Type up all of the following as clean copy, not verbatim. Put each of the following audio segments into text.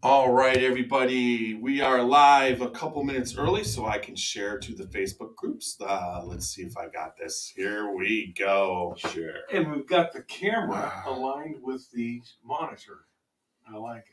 All right, everybody. We are live a couple minutes early so I can share to the Facebook groups. Let's see if I got this. Here we go. Sure. And we've got the camera aligned with the monitor. I like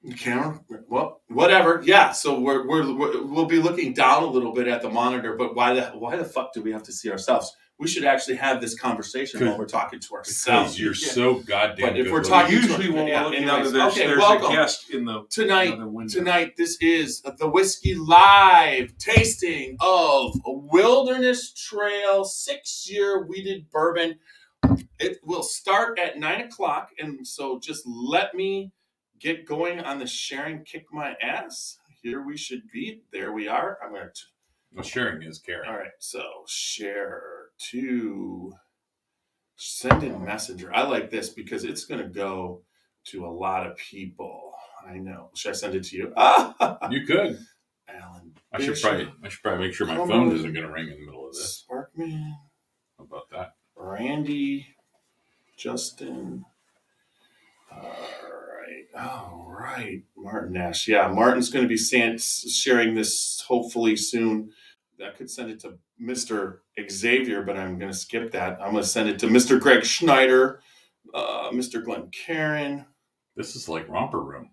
it. Camera? Well, whatever. Yeah. So we'll be looking down a little bit at the monitor, but why the fuck do we have to see ourselves? We should actually have this conversation while we're talking to ourselves. Because you're so goddamn But if good we're looking. talking Usually when we're looking under, there's welcome. a guest in the other window. Tonight, this is the Whiskey Live tasting of Wilderness Trail 6-year wheated bourbon. It will start at 9 o'clock, and so just let me get going on the sharing, kick my ass. Here we should be. There we are. I'm going to... Well, sharing is caring. All right, so share to send in messenger. I like this because it's going to go to a lot of people. I know. Should I send it to you? You could. Alan I should probably make sure my phone isn't going to ring in the middle of this. Sparkman. How about that? Randy. Justin. All right. Martin Nash. Yeah, Martin's going to be sharing this hopefully soon. I could send it to Mr. Xavier, but I'm going to skip that. I'm going to send it to Mr. Greg Schneider, Mr. Glenn Karen. This is like Romper Room.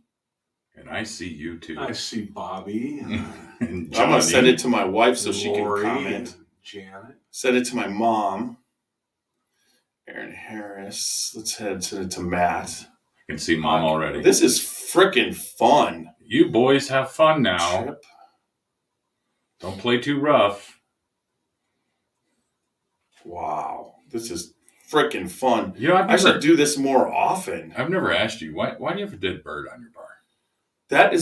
And I see you too. I see Bobby. And I'm going to send it to my wife so she can Lori comment. and Janet. Send it to my mom. Aaron Harris. Let's send it to Matt. I can see Mom already. This is freaking fun. You boys have fun now. Trip. Don't play too rough. Wow. This is freaking fun. You know, I should do this more often. I've never asked you, why do you have a dead bird on your bar? That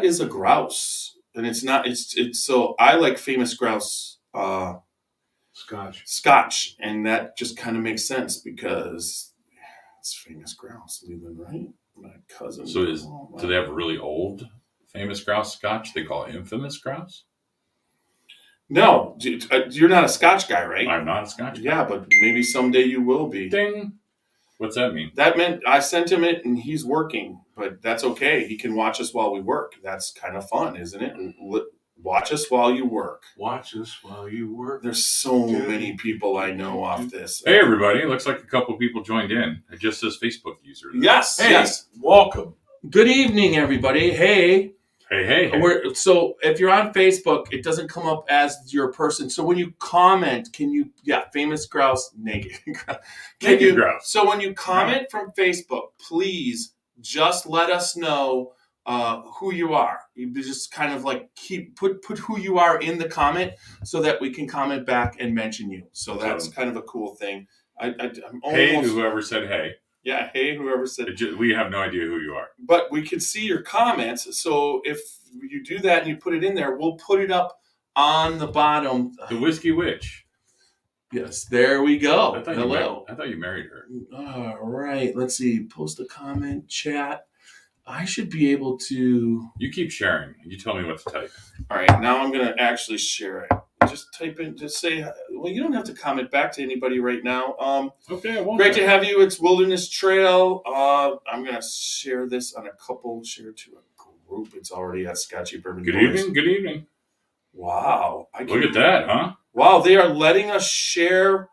is a grouse. And it's not, it's so I like famous grouse, Scotch. And that just kind of makes sense because it's famous grouse, Leland, right? My cousin. So do they have a really old famous grouse Scotch? They call it infamous grouse? No, you're not a Scotch guy, right? I'm not a Scotch guy. Yeah, but maybe someday you will be. Ding. What's that mean? That meant I sent him it and he's working, but that's okay. He can watch us while we work. That's kind of fun, isn't it? Watch us while you work. Watch us while you work. There's so many people I know off this. Hey, everybody. Looks like a couple people joined in. It just says Facebook user. Yes. Hey, yes. welcome. Good evening, everybody. Hey. Hey. So if you're on Facebook, it doesn't come up as your person. So when you comment, famous grouse, naked grouse. So when you comment from Facebook, please just let us know who you are. You just kind of like put who you are in the comment so that we can comment back and mention you. So that's kind of a cool thing. I'm almost, hey, whoever said hey. Yeah, hey, whoever said... We have no idea who you are. But we can see your comments. So if you do that and you put it in there, we'll put it up on the bottom. The Whiskey Witch. Yes, there we go. Hello. I thought you married her. All right. Let's see. Post a comment, chat. I should be able to... You keep sharing. You tell me what to type. All right. Now I'm going to actually share it. Just type in, just say, well, you don't have to comment back to anybody right now. Okay, I won't. Great to have you. It's Wilderness Trail. I'm going to share this on share to a group. It's already at Scotchy Bourbon. Good evening. Wow. Look at that, huh? Wow, they are letting us share.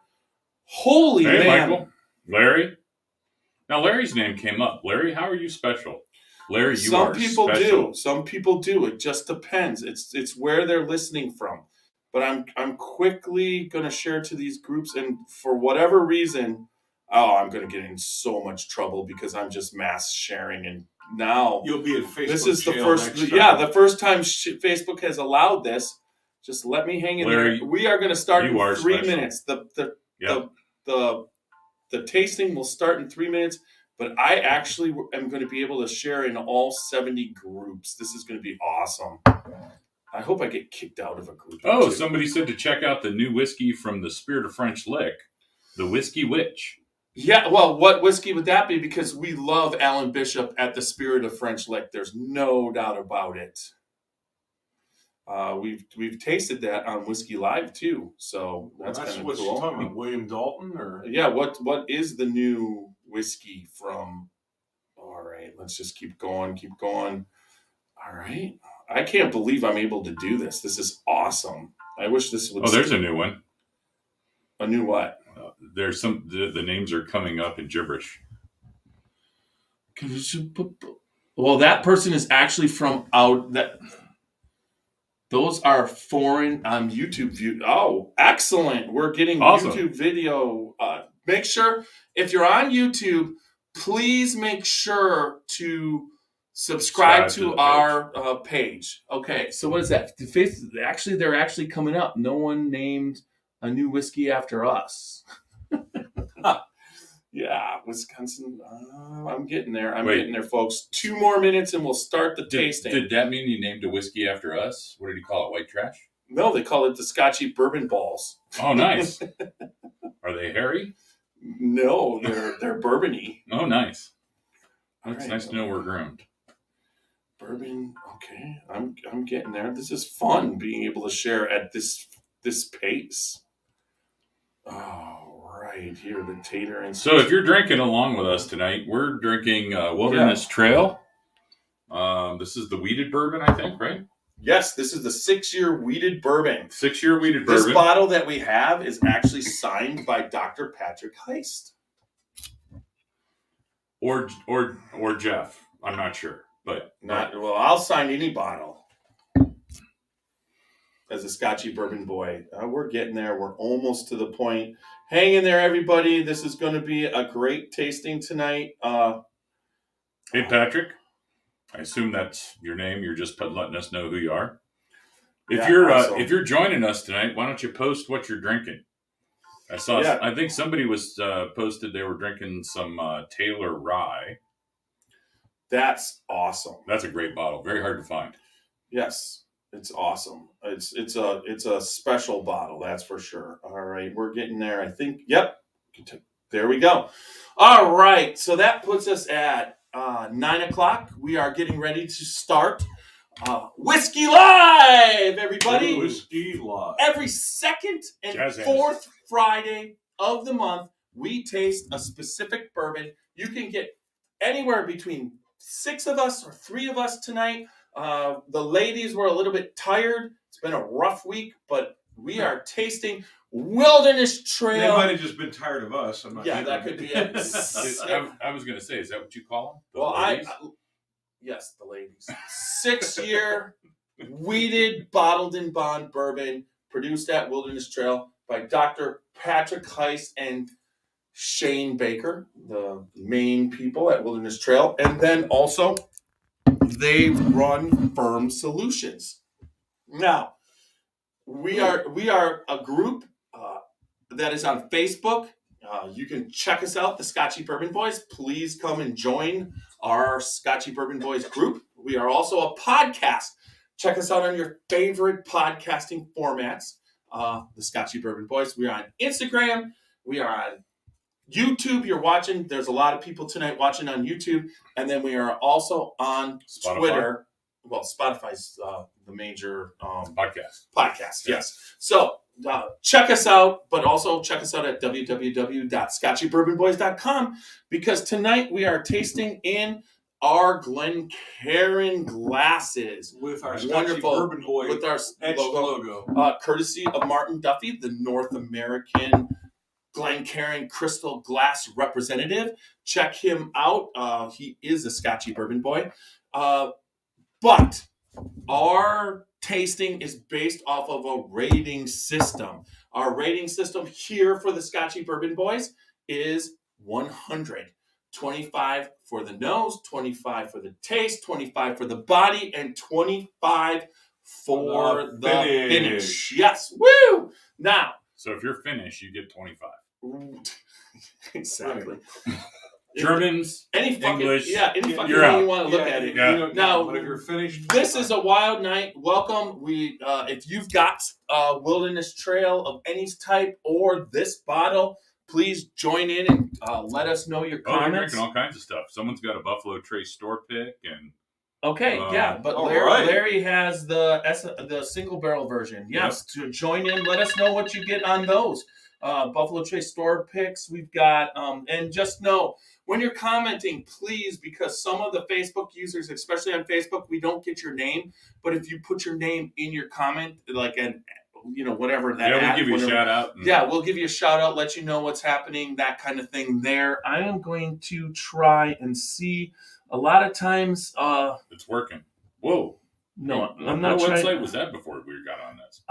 Holy man. Hey, Michael. Larry. Now, Larry's name came up. Larry, how are you special? Larry, you are special. Some people do. It just depends. It's where they're listening from. But I'm quickly going to share to these groups, and for whatever reason, I'm going to get in so much trouble because I'm just mass sharing, and now you'll be in Facebook. This is the first, the first time Facebook has allowed this. Just let me hang in Larry, there. We are going to start in 3 special. minutes. The tasting will start in 3 minutes, but I actually am going to be able to share in all 70 groups. This is going to be awesome. I hope I get kicked out of a group. Oh, somebody said to check out the new whiskey from the Spirit of French Lick, the Whiskey Witch. Yeah, well, what whiskey would that be? Because we love Alan Bishop at the Spirit of French Lick. There's no doubt about it. We've tasted that on Whiskey Live too, so that's kind of what cool. You're talking about, William Dalton, or yeah, what is the new whiskey from? All right, let's just keep going. All right. I can't believe I'm able to do this. This is awesome. I wish this would. Oh, there's a new one. A new what? There's some. The names are coming up in gibberish. Well, that person is actually from out that. Those are foreign YouTube view. Oh, excellent! We're getting Awesome. YouTube video. Make sure if you're on YouTube, please make sure to subscribe to our page. Okay, so what is that? Actually, they're actually coming up. No one named a new whiskey after us. Yeah, Wisconsin. I'm getting there. I'm getting there, folks. 2 more minutes and we'll start the tasting. Did that mean you named a whiskey after us? What did he call it? White trash? No, they call it the Scotchy Bourbon Balls. Oh, nice. Are they hairy? No, they're bourbony. Oh, nice. It's It's nice to know we're groomed. Bourbon. Okay, I'm getting there. This is fun being able to share at this pace. Oh. Right here, the tater and. So, if you're drinking along with us tonight, we're drinking Wilderness Trail. This is the wheated bourbon, I think, right? Yes, this is the 6-year wheated bourbon. 6-year wheated bourbon. This bottle that we have is actually signed by Dr. Patrick Heist. Or Jeff. I'm not sure, but I'll sign any bottle. As a Scotchy Bourbon boy, we're getting there. We're almost to the point. Hang in there, everybody. This is going to be a great tasting tonight. Hey, Patrick. I assume that's your name. You're just letting us know who you are. If you're joining us tonight, why don't you post what you're drinking? I saw. Yeah. I think somebody was posted they were drinking some Taylor Rye. That's awesome. That's a great bottle. Very hard to find. Yes. It's awesome. It's a special bottle, that's for sure. All right, we're getting there. I think. Yep, there we go. All right, so that puts us at 9:00. We are getting ready to start Whiskey Live, everybody. Whiskey Live. Every second and fourth Friday of the month, we taste a specific bourbon. You can get anywhere between 6 of us or 3 of us tonight. The ladies were a little bit tired. It's been a rough week, but we are tasting Wilderness Trail. They might have just been tired of us. I'm not that could be it. I was going to say, is that what you call them? Well, yes, the ladies. 6-year wheated bottled in bond bourbon produced at Wilderness Trail by Dr. Patrick Heist and Shane Baker, the main people at Wilderness Trail, and then also they run Firm Solutions. Now, we are a group that is on Facebook. You can check us out, the Scotchy Bourbon Boys. Please come and join our Scotchy Bourbon Boys group. We are also a podcast. Check us out on your favorite podcasting formats, the Scotchy Bourbon Boys. We are on Instagram. We are on YouTube. You're watching. There's a lot of people tonight watching on YouTube. And then we are also on Spotify. Twitter. Well, Spotify's the major podcast. Yes. So check us out, but also check us out at www.scotchybourbonboys.com because tonight we are tasting in our Glencairn glasses with our Scotchy Bourbon Boy with our logo. Courtesy of Martin Duffy, the North American Glencairn Crystal Glass representative. Check him out. He is a Scotchy Bourbon Boy. But our tasting is based off of a rating system. Our rating system here for the Scotchy Bourbon Boys is 100. 25 for the nose, 25 for the taste, 25 for the body, and 25 for the finish. Yes. Woo! Now. So if you're finished, you get 25. Exactly. Germans, any fucking English, any fucking way you want to look at it. Yeah. Now, but if you're finished, this is a wild night. Welcome. We, if you've got a Wilderness Trail of any type or this bottle, please join in and let us know your comments. They're drinking all kinds of stuff. Someone's got a Buffalo Trace store pick and. Okay, but Larry has the single barrel version. Yes, to join in, let us know what you get on those. Buffalo Trace store picks. We've got, and just know when you're commenting, please, because some of the Facebook users, especially on Facebook, we don't get your name. But if you put your name in your comment, like whatever that. Yeah, we'll give you a shout out. Yeah, we'll give you a shout out, let you know what's happening, that kind of thing there. I am going to try and see. A lot of times, it's working. Whoa. No, I'm not what trying. website was that before we got on this?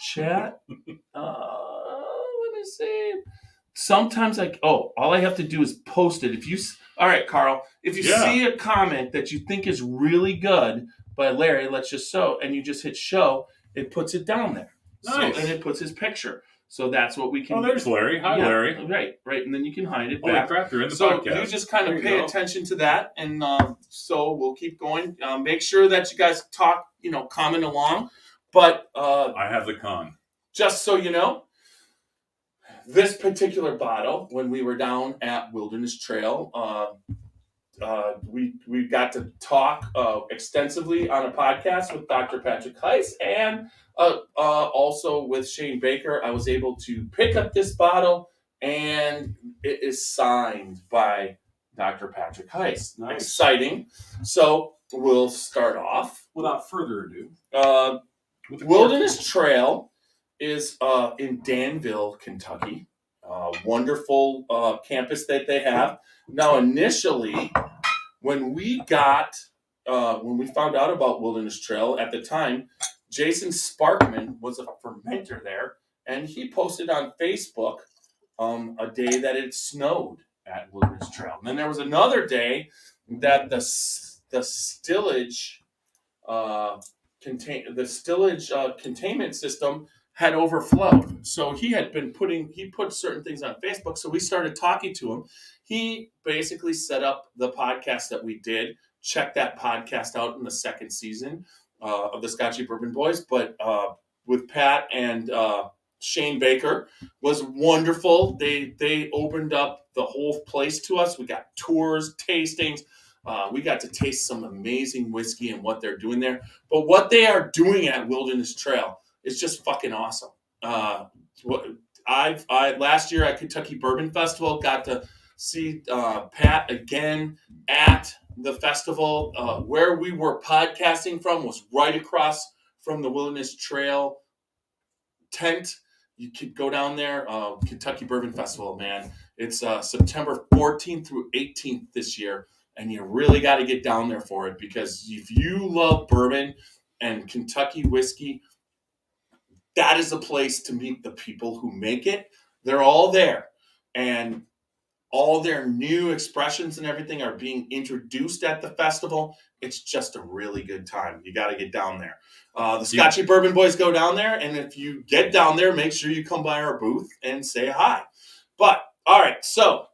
Chat. Let me see. Sometimes all I have to do is post it. All right, Carl, if you see a comment that you think is really good by Larry, let's just and you just hit show, it puts it down there. Nice. And it puts his picture. So that's what we can do. Oh, there's Larry. Hi, Larry. Right. And then you can hide it Holy back. crap, they're in the podcast. You just kind of pay attention to that. And so we'll keep going. Make sure that you guys talk, comment along. But I have the con. Just so you know, this particular bottle, when we were down at Wilderness Trail, we got to talk extensively on a podcast with Dr. Patrick Heiss and also with Shane Baker. I was able to pick up this bottle, and it is signed by Dr. Patrick Heiss. Nice. Exciting. So we'll start off. Without further ado. Wilderness Trail is in Danville, Kentucky. Wonderful campus that they have. Now, initially, when we found out about Wilderness Trail at the time, Jason Sparkman was a fermenter there, and he posted on Facebook a day that it snowed at Wilderness Trail. And then there was another day that the stillage containment system had overflowed. So he put certain things on Facebook. So we started talking to him. He basically set up the podcast that we did. Check that podcast out in the second season of the Scotchy Bourbon Boys. But with Pat and Shane Baker was wonderful. They opened up the whole place to us. We got tours, tastings. We got to taste some amazing whiskey and what they're doing there. But what they are doing at Wilderness Trail is just fucking awesome. Last year at Kentucky Bourbon Festival, got to see Pat again at the festival. Where we were podcasting from was right across from the Wilderness Trail tent. You could go down there. Kentucky Bourbon Festival, man. It's September 14th through 18th this year. And you really got to get down there for it, because if you love bourbon and Kentucky whiskey, that is a place to meet the people who make it. They're all there. And all their new expressions and everything are being introduced at the festival. It's just a really good time. You got to get down there. The Scotchy Bourbon Boys go down there. And if you get down there, make sure you come by our booth and say hi. But, all right, so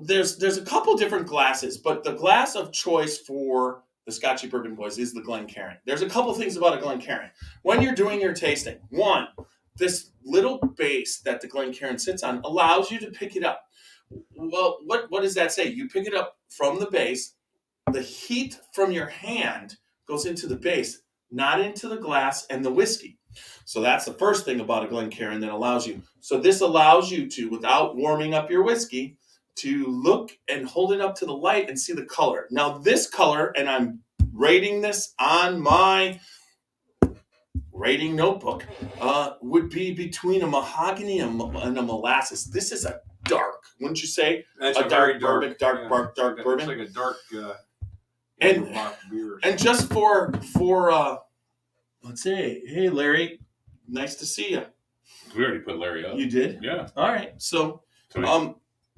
there's a couple different glasses, but the glass of choice for the Scotchy Bourbon Boys is the Glencairn. There's a couple things about a Glencairn. When you're doing your tasting, one, this little base that the Glencairn sits on allows you to pick it up. Well, what does that say? You pick it up from the base. The heat from your hand goes into the base, not into the glass and the whiskey. So that's the first thing about a Glencairn that allows you. So this allows you to, without warming up your whiskey, to look and hold it up to the light and see the color. Now this color, and I'm rating this on my rating notebook, would be between a mahogany and a molasses. This is a dark, wouldn't you say? That's a very dark bourbon. It's like a dark and just for let's say, hey Larry, nice to see you. We already put Larry up. You did? Yeah. All right. So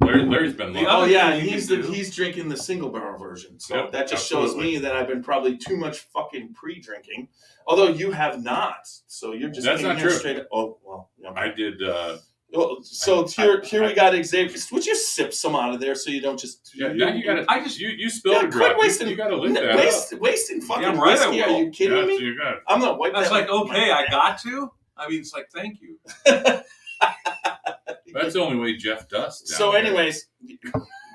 Larry's been he's drinking the single barrel version. So that just shows me that I've been probably too much fucking pre-drinking. Although you have not. So you're just that's not true. Straight up. Oh, well. Yeah. I did. Here we got Xavier. Would you sip some out of there so you don't just... now you got to... You spilled a drop. You got to lift that up. Wasting fucking right, whiskey. Are you kidding me? You got it. I'm going to wipe that. That's like, okay, I got to? I mean, it's like, thank you. That's the only way Jeff dusts. So anyways,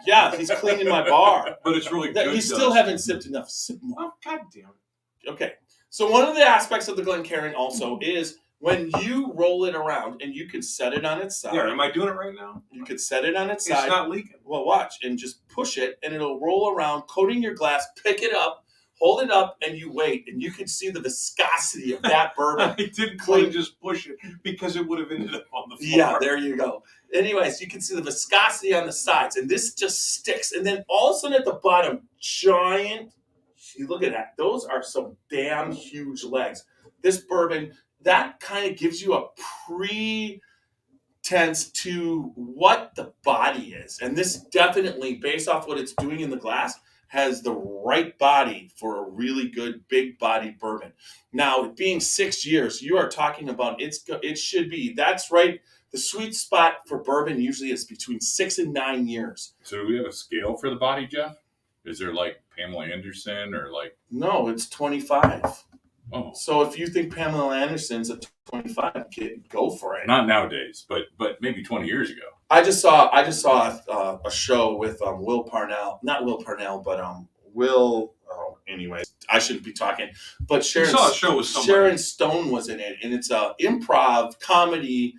yeah, he's cleaning my bar. But it's really good. You still haven't sipped enough. Sip more. Oh, God damn it. Okay. So one of the aspects of the Glencairn also is when you roll it around, and you could set it on its side. Yeah, am I doing it right now? You could set it on its It's side. not leaking. Well, watch, and just push it, and it'll roll around, coating your glass. Pick it up, hold it up, and you wait, and you can see the viscosity of that bourbon. I didn't quite just push it because it would have ended up on the floor. Yeah, there you go. Anyways, you can see the viscosity on the sides, and this just sticks. And then all of a sudden at the bottom, giant. Look at that. Those are some damn huge legs. This bourbon, that kind of gives you a pretense to what the body is. And this definitely, based off what it's doing in the glass, has the right body for a really good big body bourbon. Now, it being 6 years, you are talking about it should be, that's right. The sweet spot for bourbon usually is between 6 and 9 years. So do we have a scale for the body, Jeff? Is there like Pamela Anderson or like? No, it's 25. Oh. So if you think Pamela Anderson's a 25 kid, go for it. Not nowadays, but maybe 20 years ago. I just saw a show with Will Parnell, not Will Parnell, but Will. Oh, anyways, I shouldn't be talking. But Sharon, you saw a show with somebody. Sharon Stone was in it, and it's a improv comedy,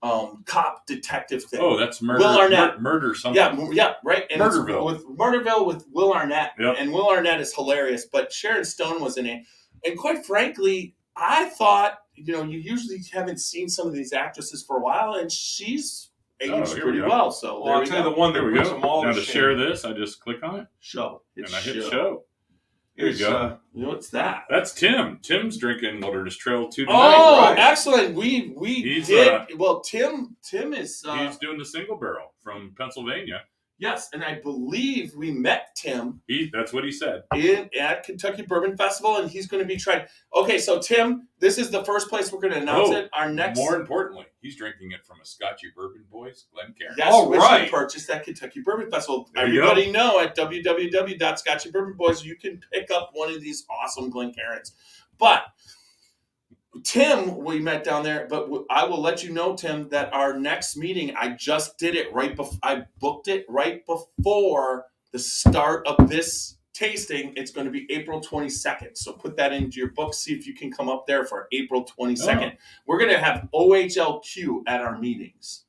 cop detective thing. Oh, that's murder. Will Arnett. Murder something. Yeah, right. And Murderville. Murderville with Will Arnett, yep. And Will Arnett is hilarious. But Sharon Stone was in it, and quite frankly, I thought, you usually haven't seen some of these actresses for a while, and she's aged pretty well. So I'll tell you the one that brings them all now to share this, I just click on it. Show. And I hit show. There you go. What's that? That's Tim. Tim's drinking Wilderness Trail 2 tonight. Oh, right. Tim is he's doing the single barrel from Pennsylvania. Yes, and I believe we met Tim. That's what he said. At Kentucky Bourbon Festival, and he's going to be trying. Okay, so Tim, this is the first place we're going to announce it. Our next. More importantly, he's drinking it from a Scotchy Bourbon Boys, Glencairn. Yes, which we purchased at Kentucky Bourbon Festival. Everybody know at www.scotchybourbonboys you can pick up one of these awesome Glencairns. But Tim, we met down there, but I will let you know, Tim, that our next meeting, I just did it right before. I booked it right before the start of this tasting. It's going to be April 22nd. So put that into your book. See if you can come up there for April 22nd. Oh. We're going to have OHLQ at our meetings.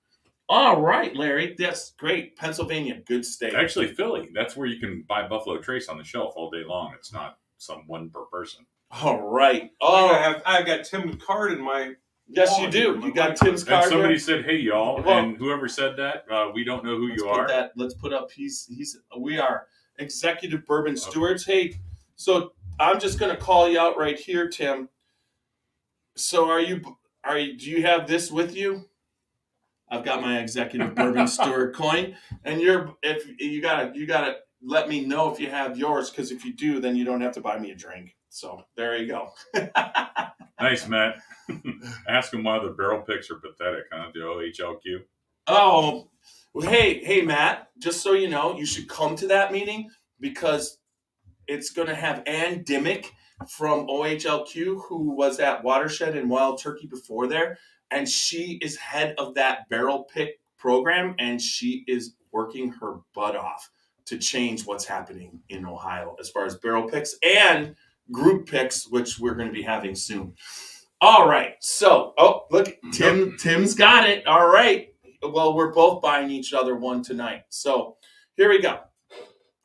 All right, Larry. That's great. Pennsylvania, good state. Actually, Philly. That's where you can buy Buffalo Trace on the shelf all day long. It's not some one per person. All right. Oh, I've got Tim's card in my. Yes, you do. You got Tim's card. And somebody said, "Hey, y'all," and whoever said that, we don't know who you are. Let's put up. We are executive bourbon stewards. Hey, so I'm just going to call you out right here, Tim. So do you have this with you? I've got my executive bourbon steward coin, and if you gotta let me know if you have yours, because if you do, then you don't have to buy me a drink. So there you go. Nice, Matt. Ask him why the barrel picks are pathetic, huh? The OHLQ. Oh, well, hey, Matt. Just so you know, you should come to that meeting because it's going to have Ann Dimmick from OHLQ, who was at Watershed and Wild Turkey before there, and she is head of that barrel pick program, and she is working her butt off to change what's happening in Ohio as far as barrel picks and group picks, which we're going to be having soon. All right. So, look, Tim's got it. All right. Well, we're both buying each other one tonight. So here we go.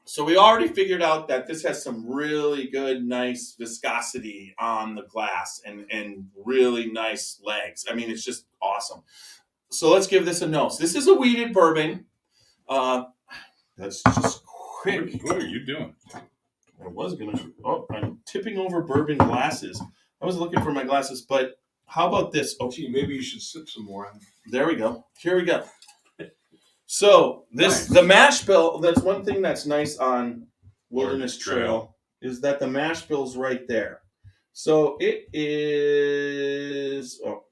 So we already figured out that this has some really good, nice viscosity on the glass and really nice legs. I mean, it's just awesome. So let's give this a nose. This is a wheated bourbon. That's just quick. What are you doing? I was going to. Oh, I'm tipping over bourbon glasses. I was looking for my glasses, but how about this? Oh, gee, maybe you should sip some more. There we go. Here we go. So the mash bill, that's one thing that's nice on Wilderness Trail is that the mash bill's right there. So it is. Oh.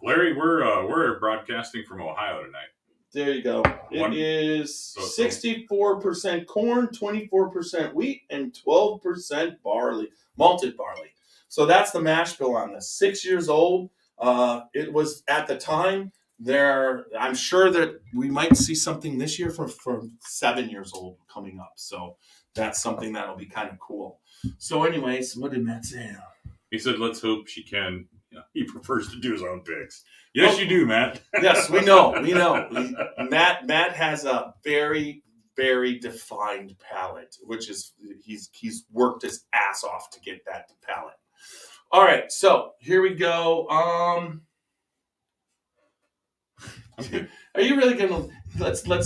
Larry, we're broadcasting from Ohio tonight. There you go. It is 64% corn, 24% wheat, and 12% barley, malted barley. So that's the mash bill on this. 6 years old. It was at the time there. I'm sure that we might see something this year for 7 years old coming up. So that's something that'll be kind of cool. So anyways, what did Matt say? He said, let's hope she can He prefers to do his own picks. Yes, you do, Matt. Yes, we know. Matt has a very, very defined palate, which is he's worked his ass off to get that palate. All right, so here we go. Okay. Are you really gonna let's put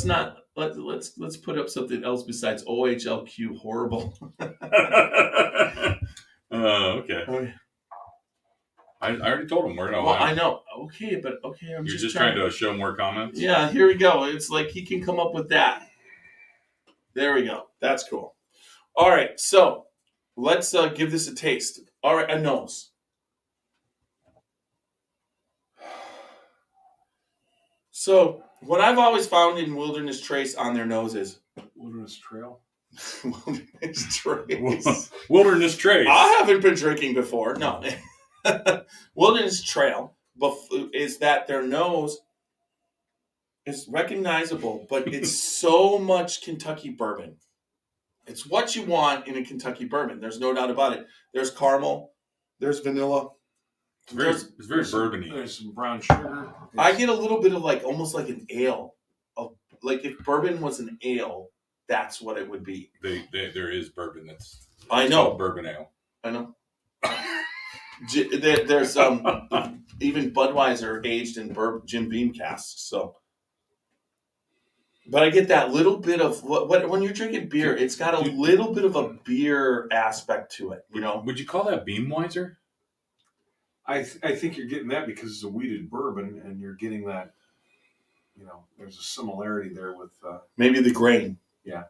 up something else besides OHLQ horrible? Okay. I already told him we're in Well, Ohio. I know. Okay, but I'm You're just trying to show more comments? Yeah, here we go. It's like he can come up with that. There we go. That's cool. All right, so let's give this a taste. All right, a nose. So what I've always found in Wilderness Trace on their noses. Wilderness Trail. Wilderness Trace. Wilderness Trace. I haven't been drinking before. No. Wilderness Trail is that their nose is recognizable, but it's so much Kentucky bourbon. It's what you want in a Kentucky bourbon. There's no doubt about it. There's caramel. There's vanilla. It's very bourbony. There's some brown sugar. I get a little bit of almost like an ale. Like if bourbon was an ale, that's what it would be. There is bourbon that's. I know. Called bourbon ale. I know. There's even Budweiser aged in Jim Beam casks. So, but I get that little bit of what when you're drinking beer, it's got a little bit of a beer aspect to it. Would you call that Beamweiser? I think you're getting that because it's a wheated bourbon, and you're getting that. There's a similarity there with maybe the grain. Yeah.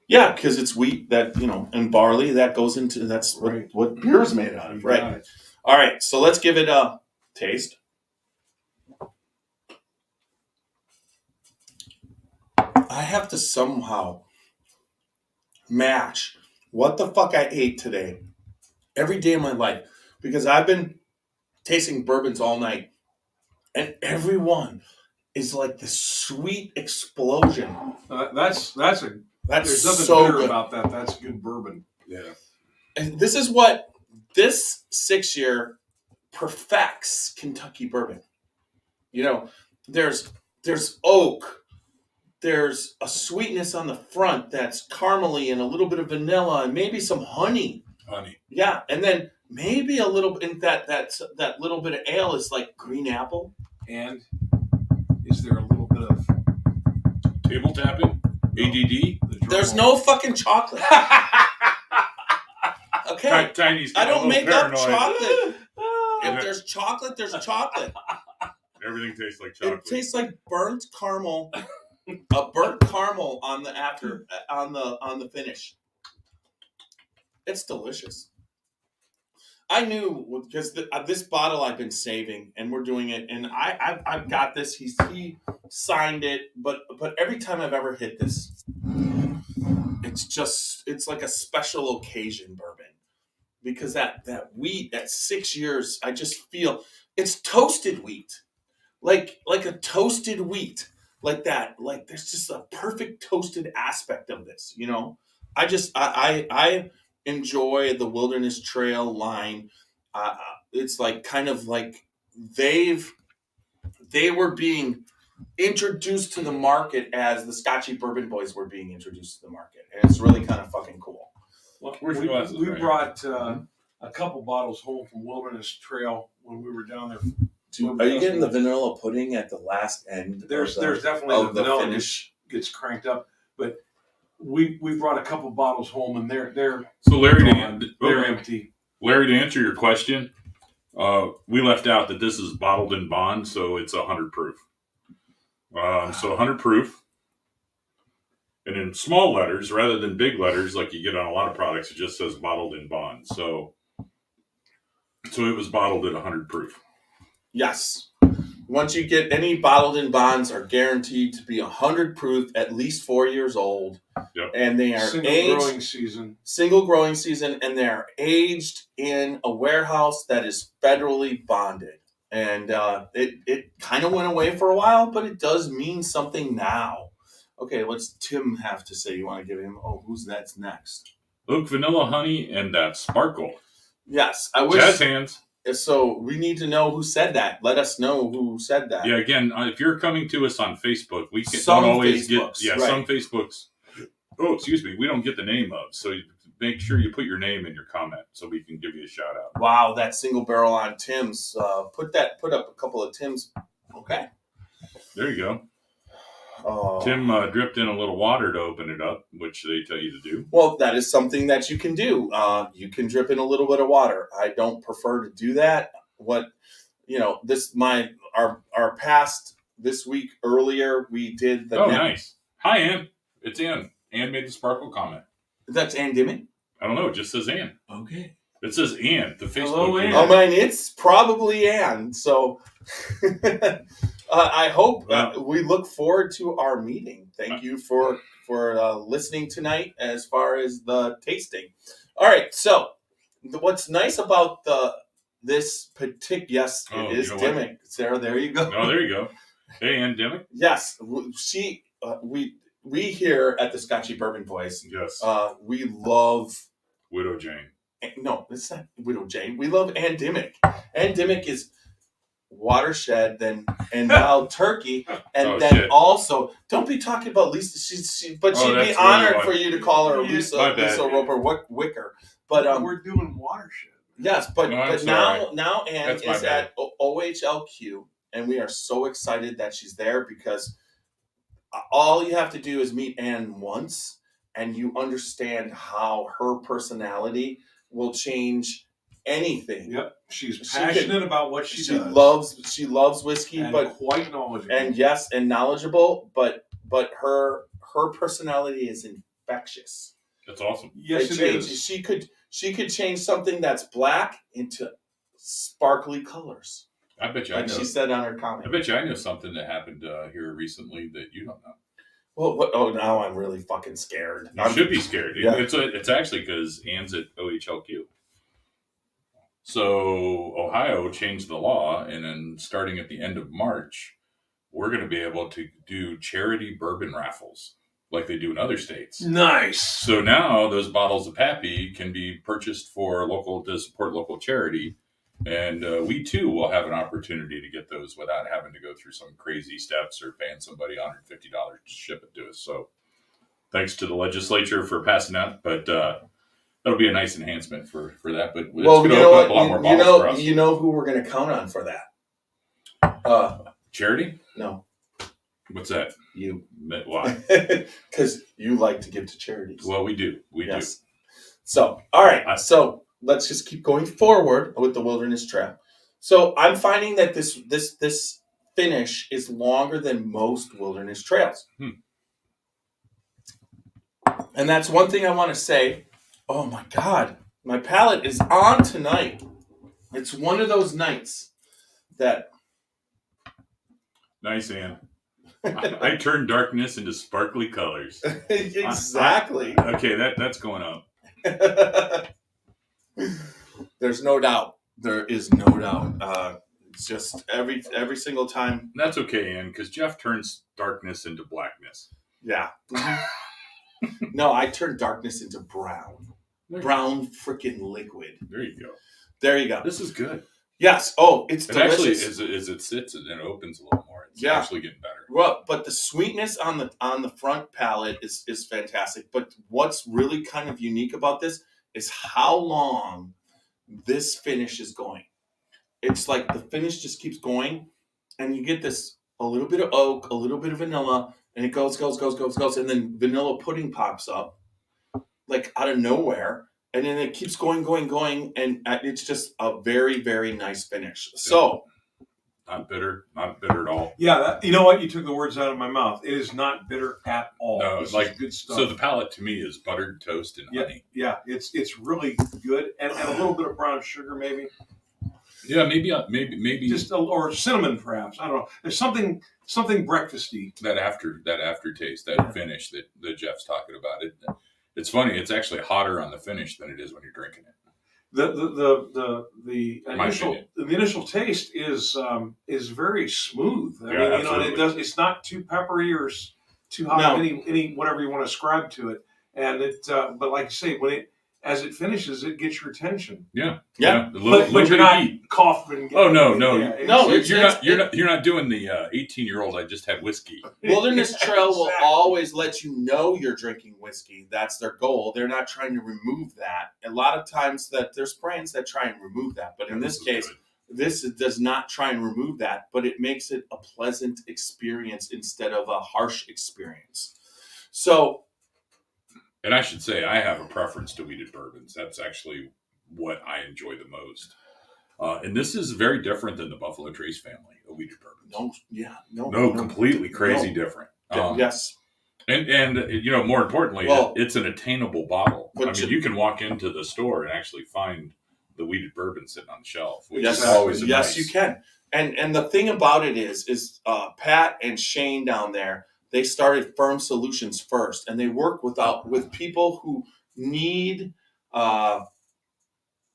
Yeah, because it's wheat that and barley that goes into that's right. what beer is made out of, right? All right, so let's give it a taste. I have to somehow match what the fuck I ate today every day of my life because I've been tasting bourbons all night, and every one is like this sweet explosion. There's nothing so bitter good about that. That's good bourbon. Yeah. And this is what this 6-year perfects Kentucky bourbon. There's oak. There's a sweetness on the front that's caramely and a little bit of vanilla and maybe some honey. Honey. Yeah, and then maybe a little bit that little bit of ale is like green apple. And is there a little bit of table tapping? ADD? There's no fucking chocolate. Okay. Tiny's I don't make paranoid. up chocolate. If there's chocolate, there's chocolate. Everything tastes like chocolate. It tastes like burnt caramel. A burnt caramel on the finish. It's delicious. I knew because this bottle I've been saving, and we're doing it, and I've got this. He signed it, but every time I've ever hit this, it's like a special occasion bourbon because that wheat, that 6 years, I just feel it's toasted wheat, like a toasted wheat. Like that, like there's just a perfect toasted aspect of this, I enjoy the Wilderness Trail line. It's like kind of like they were being introduced to the market as the Scotchy Bourbon Boys were being introduced to the market, and it's really kind of fucking cool. Well, we brought a couple bottles home from Wilderness Trail when we were down there. Are you getting the vanilla pudding at the last end? There's definitely the vanilla finish gets cranked up, but we brought a couple bottles home, and they're so Larry, they're empty. Larry, to answer your question, we left out that this is bottled in bond, so it's 100 proof. So 100 proof, and in small letters rather than big letters like you get on a lot of products, it just says bottled in bond. So it was bottled at 100 proof. Yes. Once you get any bottled in bonds are guaranteed to be 100 proof, at least 4 years old. Yep. And they are single growing season, and they are aged in a warehouse that is federally bonded. And it kind of went away for a while, but it does mean something now. Okay, what's Tim have to say? You want to give him? Oh, that's next? Oak, vanilla, honey, and that sparkle. Yes, I wish. Jazz hands. So we need to know who said that. Let us know who said that. Yeah, again, if you're coming to us on Facebook, we Some don't always Facebooks, get. Yeah, right. some Facebooks. Oh, excuse me. We don't get the name of. So make sure you put your name in your comment so we can give you a shout out. Wow, that single barrel on Tim's. Put up a couple of Tim's. Okay. There you go. Tim dripped in a little water to open it up, which they tell you to do. Well, that is something that you can do. You can drip in a little bit of water. I don't prefer to do that. Our past this week earlier we did the. Nice. Hi, Ann. It's Ann. Ann made the sparkle comment. That's Ann Dimmick? I don't know. It just says Ann. Okay. It says Ann. The Facebook. Hello, Ann. I mean, it's probably Ann. So I hope we look forward to our meeting. Thank you for listening tonight as far as the tasting. All right. So what's nice about this particular, yes, it is Dimmick. Sarah, there you go. Oh, there you go. Hey, Ann Dimmick. Yes, we here at the Scotchy Bourbon Boys. Yes. We love Widow Jane. No, it's not Widow Jane. We love Ann Dimmick. Ann Dimmick is Watershed, and Wild Turkey, and also don't be talking about Lisa. She'd be honored for you to call her Lisa Roper Wicker. But we're doing Watershed. Yes, but now Ann is at OHLQ, and we are so excited that she's there because all you have to do is meet Ann once, and you understand how her personality will change anything. Yep, she's passionate about what she does. She loves whiskey, and but quite knowledgeable. And knowledgeable, but her personality is infectious. That's awesome. Yes, it is. She could change something that's black into sparkly colors. I bet you. Like she said on her comment. I bet you I know something that happened here recently that you don't know. Well, now I'm really fucking scared. You should be scared. Yeah. It's actually because Ann's at OHLQ. So Ohio changed the law, and then starting at the end of March, we're going to be able to do charity bourbon raffles like they do in other states. Nice. So now those bottles of Pappy can be purchased to support local charity, and we too will have an opportunity to get those without having to go through some crazy steps or paying somebody $150 to ship it to us. So thanks to the legislature for passing that, but that'll be a nice enhancement for that. But it's going to open up a lot more bottles for us. You know who we're going to count on for that? Charity? No. What's that? You. Why? Because you like to give to charities. Well, we do. We do. So, all right. So let's just keep going forward with the Wilderness Trail. So I'm finding that this finish is longer than most Wilderness Trails. And that's one thing I want to say. Oh my God, my palate is on tonight. It's one of those nights that. Nice, Ann. I turn darkness into sparkly colors. Exactly. Okay, that's going up. There's no doubt. There is no doubt. It's just every single time. That's okay, Ann, because Jeff turns darkness into blackness. Yeah. No, I turn darkness into brown. Brown freaking liquid. There you go. There you go. This is good. Yes. Oh, it's delicious. Actually, as it sits and it opens a little more, it's actually getting better. Well, but the sweetness on the front palate is fantastic. But what's really kind of unique about this is how long this finish is going. It's like the finish just keeps going, and you get this a little bit of oak, a little bit of vanilla, and it goes, and then vanilla pudding pops up like out of nowhere. And then it keeps going, and it's just a very, very nice finish. So, not bitter at all. Yeah, you know what? You took the words out of my mouth. It is not bitter at all. No, it's like good stuff. So the palate to me is buttered toast and honey. Yeah, it's really good, and a little bit of brown sugar maybe. Yeah, maybe just or cinnamon perhaps. I don't know. There's something breakfasty. That aftertaste, that finish that Jeff's talking about it. It's funny. It's actually hotter on the finish than it is when you're drinking it. The initial taste is very smooth. I mean, it's not too peppery or too hot. No. Any whatever you want to ascribe to it. And it, but like you say, when as it finishes, it gets your attention. Yeah. Yeah. A little But bit you're of not heat. coughing. Oh no, no, Yeah, no, you're not doing the 18-year-old. I just had whiskey. Wilderness Trail will Exactly. always let you know you're drinking whiskey. That's their goal. They're not trying to remove that. A lot of times that there's brands that try and remove that, but in this case, this does not try and remove that, but it makes it a pleasant experience instead of a harsh experience. So, and I should say I have a preference to wheated bourbons. That's actually what I enjoy the most. And this is very different than the Buffalo Trace family of wheated bourbons. Completely crazy different. Yes. And more importantly, it's an attainable bottle. I mean, you can walk into the store and actually find the wheated bourbon sitting on the shelf, which is always nice. You can. And the thing about it is Pat and Shane down there, they started Firm Solutions first, and they work with people who need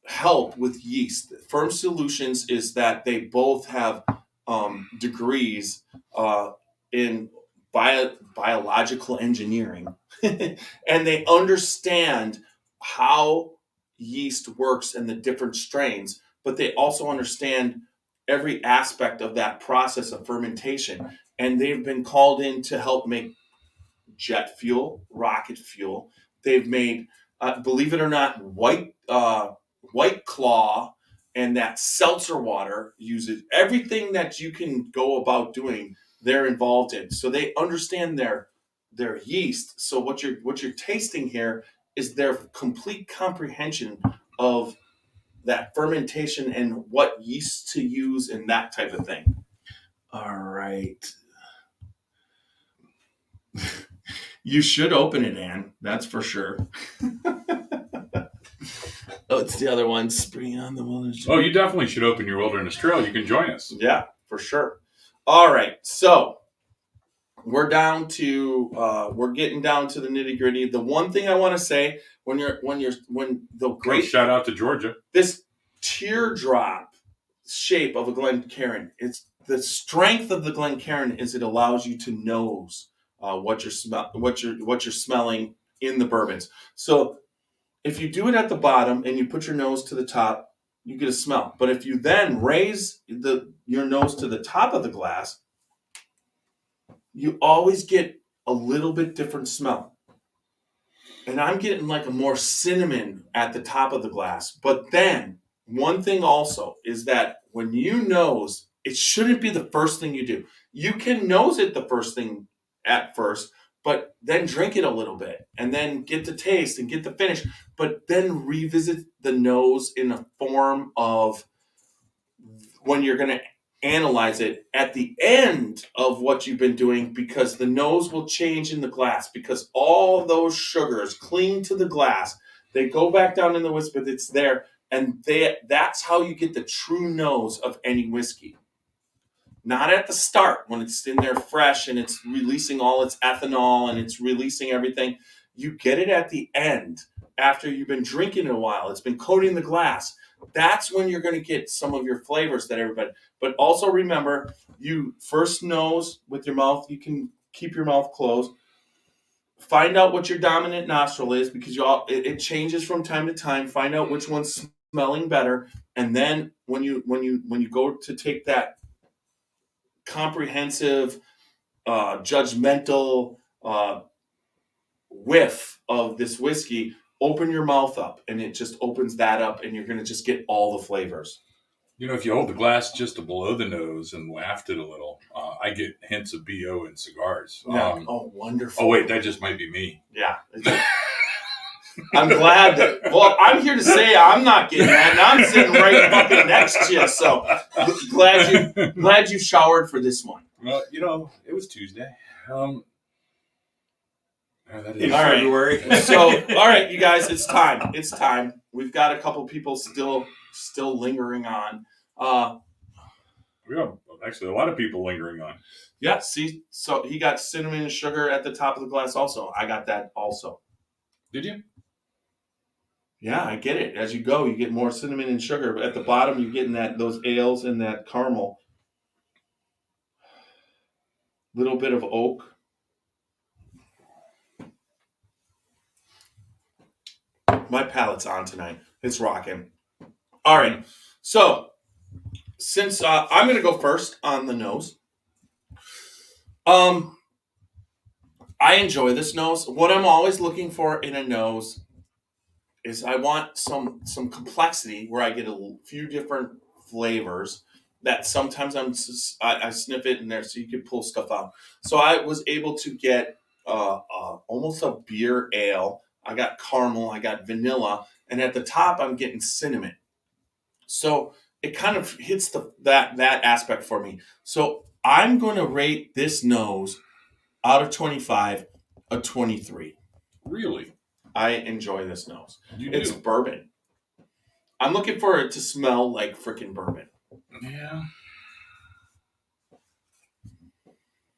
help with yeast. Firm Solutions is that they both have degrees in biological engineering, and they understand how yeast works and the different strains, but they also understand every aspect of that process of fermentation. And they've been called in to help make jet fuel, rocket fuel. They've made, believe it or not, White Claw and that seltzer water uses everything that you can go about doing. They're involved in, so they understand their yeast. So what you're tasting here is their complete comprehension of that fermentation and what yeast to use and that type of thing. All right. You should open it, Ann. That's for sure. Oh, it's the other one. Spring on the Wilderness Trail. Oh, you definitely should open your Wilderness Trail. You can join us. Yeah, for sure. All right. So we're down to we're getting down to the nitty gritty. The one thing I want to say when the great shout out to Georgia. This teardrop shape of a Glencairn. It's the strength of the Glencairn is it allows you to nose what you're smelling in the bourbons. So if you do it at the bottom and you put your nose to the top, you get a smell. But if you then raise your nose to the top of the glass, you always get a little bit different smell. And I'm getting like a more cinnamon at the top of the glass. But then one thing also is that when you nose, it shouldn't be the first thing you do. You can nose it the first thing at first, but then drink it a little bit and then get the taste and get the finish, but then revisit the nose in a form of when you're going to analyze it at the end of what you've been doing, because the nose will change in the glass because all those sugars cling to the glass. They go back down in the whiskey, but it's there. And that's how you get the true nose of any whiskey. Not at the start when it's in there fresh and it's releasing all its ethanol and it's releasing everything. You get it at the end after you've been drinking it a while. It's been coating the glass. That's when you're going to get some of your flavors that everybody. But also remember, you first nose with your mouth. You can keep your mouth closed. Find out what your dominant nostril is because it changes from time to time. Find out which one's smelling better, and then when you go to take that comprehensive, judgmental whiff of this whiskey, open your mouth up, and it just opens that up, and you're going to just get all the flavors. If you hold the glass just below the nose and waft it a little, I get hints of BO in cigars. Yeah. Wonderful. Oh, wait, that just might be me. Yeah. I'm glad that. Well, I'm here to say I'm not getting that, and I'm sitting right fucking next to you. So glad you showered for this one. Well, it was Tuesday. In February. So, all right, you guys, it's time. It's time. We've got a couple people still lingering on. We have actually a lot of people lingering on. Yeah. See, so he got cinnamon and sugar at the top of the glass. Also, I got that also. Did you? Yeah, I get it. As you go, you get more cinnamon and sugar. But at the bottom, you're getting those ales and that caramel. Little bit of oak. My palate's on tonight. It's rocking. All right. So, since I'm going to go first on the nose, I enjoy this nose. What I'm always looking for in a nose is I want some complexity where I get a few different flavors that sometimes I sniff it in there so you can pull stuff out. So I was able to get almost a beer ale. I got caramel, I got vanilla, and at the top I'm getting cinnamon. So it kind of hits that aspect for me. So I'm going to rate this nose out of 25 a 23. Really? I enjoy this nose. It's bourbon. I'm looking for it to smell like freaking bourbon. Yeah.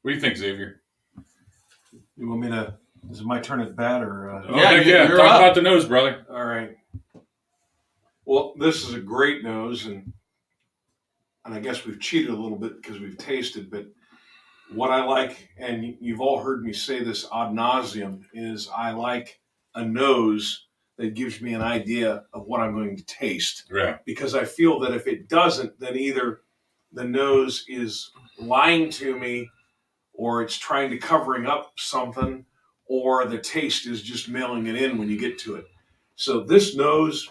What do you think, Xavier? You want me to? Is it my turn at bat or? You're Talk up. about the nose, brother. All right. Well, this is a great nose, and I guess we've cheated a little bit because we've tasted. But what I like, and you've all heard me say this ad nauseum, is I like a nose that gives me an idea of what I'm going to taste. Yeah. Because I feel that if it doesn't, then either the nose is lying to me, or it's trying to covering up something, or the taste is just mailing it in when you get to it. So this nose,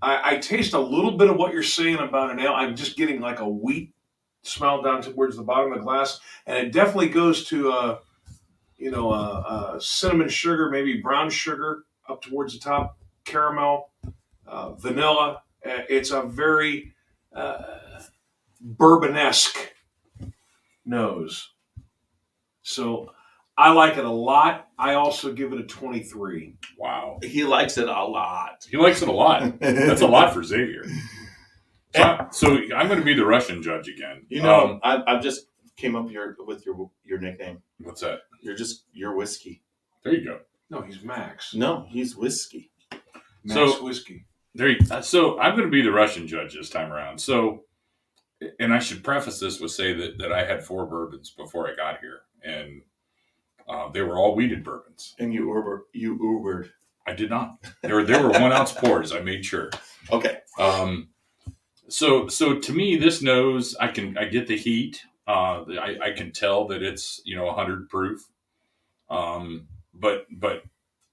I taste a little bit of what you're saying about an ale. I'm just getting like a wheat smell down towards the bottom of the glass, and it definitely goes to cinnamon sugar, maybe brown sugar up towards the top, caramel, vanilla. It's a very bourbonesque nose. So I like it a lot. I also give it a 23. Wow. He likes it a lot. He likes it a lot. That's a lot for Xavier. So I'm going to be the Russian judge again. I just came up here with your nickname. What's that? You're whiskey. There you go. No, he's Max. No, he's whiskey. Max whiskey. So I'm going to be the Russian judge this time around. So, and I should preface this with say that I had 4 bourbons before I got here, and they were all wheated bourbons. And you Ubered. I did not. There were 1 ounce pours. I made sure. Okay. So to me, this nose, I get the heat. I can tell that it's 100 proof. But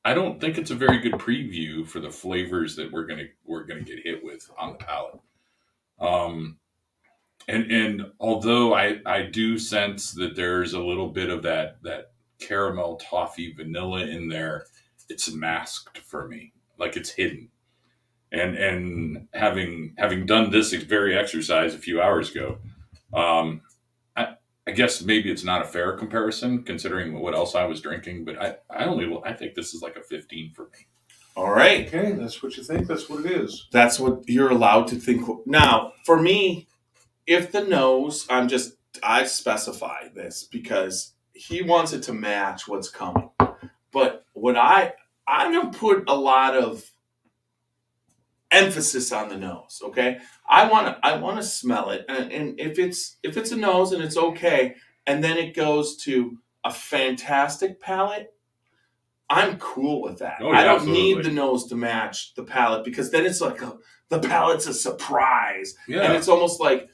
I don't think it's a very good preview for the flavors that we're gonna get hit with on the palate. And although I do sense that there's a little bit of that caramel, toffee, vanilla in there, it's masked for me, like it's hidden. And having done this very exercise a few hours ago, I guess maybe it's not a fair comparison considering what else I was drinking, but I think this is like a 15 for me. All right. Okay, that's what you think. That's what it is. That's what you're allowed to think. Now, for me, if the nose, I specify this because he wants it to match what's coming. But what I'm going to put a lot of emphasis on the nose, okay? I want to smell it, and if it's a nose and it's okay, and then it goes to a fantastic palate, I'm cool with that. Oh, yeah, I don't absolutely. need the nose to match the palate because then it's like the palate's a surprise, Yeah. and it's almost like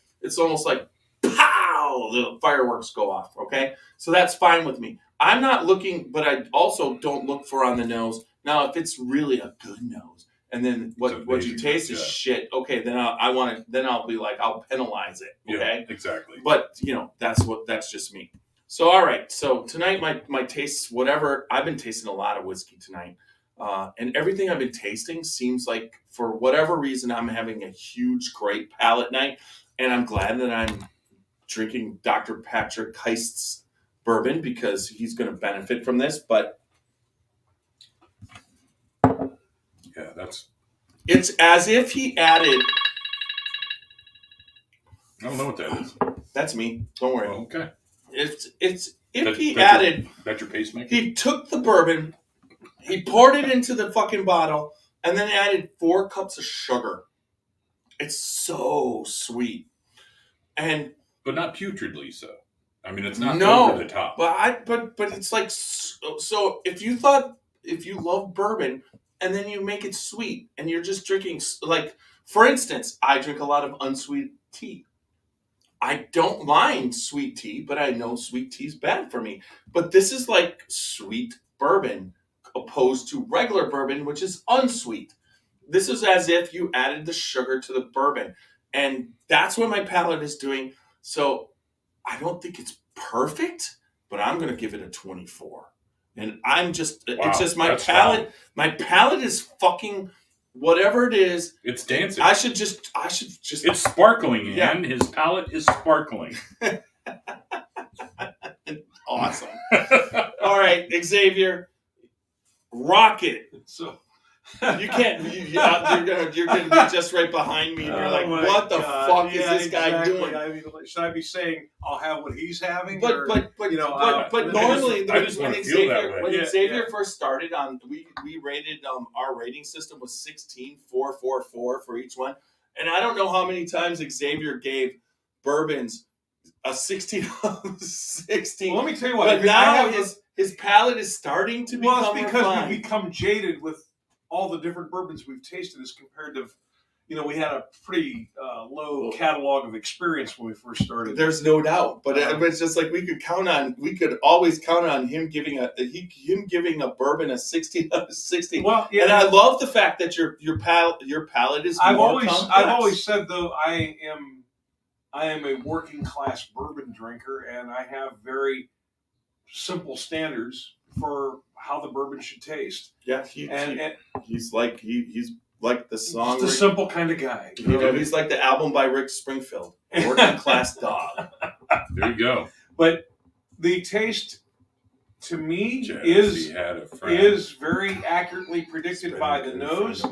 pow, the fireworks go off. Okay, so that's fine with me. I'm not looking, but I also don't look for on the nose. Now, if it's really a good nose, and then what you taste is shit. Okay, then I'll be like, I'll penalize it. Okay, yeah, exactly. But that's just me. So all right, so tonight my tastes, whatever. I've been tasting a lot of whiskey tonight, and everything I've been tasting seems like for whatever reason I'm having a huge great palate night, and I'm glad that I'm drinking Dr. Patrick Heist's bourbon because he's going to benefit from this. But yeah, it's as if he added. I don't know what that is. That's me. Don't worry. Oh, okay. It's if he added. That's your pacemaker. He took the bourbon, he poured it into the fucking bottle, and then added 4 cups of sugar. It's so sweet, but not putridly so. I mean, it's not over the top. But it's like so. If you love bourbon, and then you make it sweet, and you're just drinking. Like, for instance, I drink a lot of unsweet tea. I don't mind sweet tea, but I know sweet tea is bad for me. But this is like sweet bourbon opposed to regular bourbon, which is unsweet. This is as if you added the sugar to the bourbon. And that's what my palate is doing. So I don't think it's perfect, but I'm going to give it a 24. And it's just my palate. Strong. My palate is fucking whatever it is. It's dancing. I should just. It's sparkling, Yeah. and his palate is sparkling. Awesome. All right, Xavier, rock it. So You can't. You're gonna be just right behind me, and you're like, "What the fuck is this guy doing?" I mean, should I be saying I'll have what he's having? But normally I just when wanna feel that Xavier way. Xavier first started on, we rated our rating system was 16, 4, 4, 4 for each one, and I don't know how many times Xavier gave bourbons a 16 16. Well, let me tell you what. But now his palate is starting to become Well, it's because refined. we've become jaded with all the different bourbons we've tasted as compared to, we had a pretty low catalog of experience when we first started. There's no doubt, but it's just like we could always count on him giving a bourbon a 16 out of 60. Well, yeah, and I love the fact that your palate is more complex. I've always said though I am a working class bourbon drinker, and I have very simple standards for how the bourbon should taste. Yeah, he's like the song. Just a simple kind of guy. He's like the album by Rick Springfield, Working Class Dog. There you go. But the taste, to me, Jealousy had a friend. is very accurately predicted by the nose,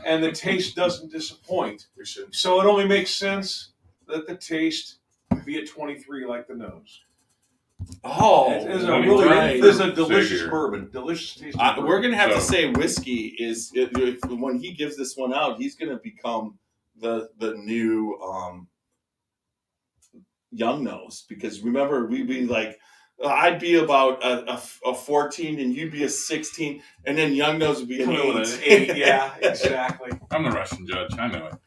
and the taste doesn't disappoint. So it only makes sense that the taste be at 23 like the nose. Oh, it's a delicious bourbon, delicious taste. We're gonna have to say whiskey is when he gives this one out, he's gonna become the new Young Nose, because remember we'd be like, I'd be about a 14 and you'd be a 16, and then Young Nose would be an 8. Yeah, exactly. I'm the Russian judge. I know it.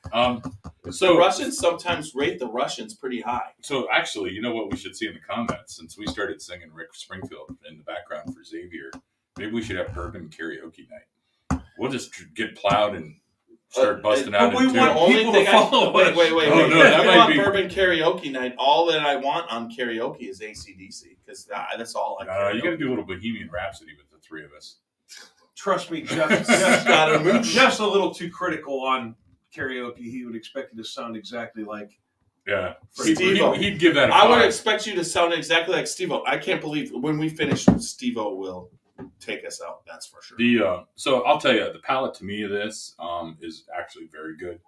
So the Russians sometimes rate the Russians pretty high. So actually, you know what we should see in the comments? Since we started singing Rick Springfield in the background for Xavier, maybe we should have bourbon karaoke night. We'll just get plowed and start busting out. We want people to follow. Wait. Oh, no, If that you might want be bourbon karaoke night, all that I want on karaoke is AC/DC, because that's all I care. You got to do a little Bohemian Rhapsody with the three of us. Trust me, Jeff's a little too critical on karaoke. He would expect you to sound exactly like. Yeah, Steve-O. He'd give that a 5. I would expect you to sound exactly like Steve-O. I can't believe when we finish, Steve-O will take us out. That's for sure. So I'll tell you, the palate to me of this is actually very good.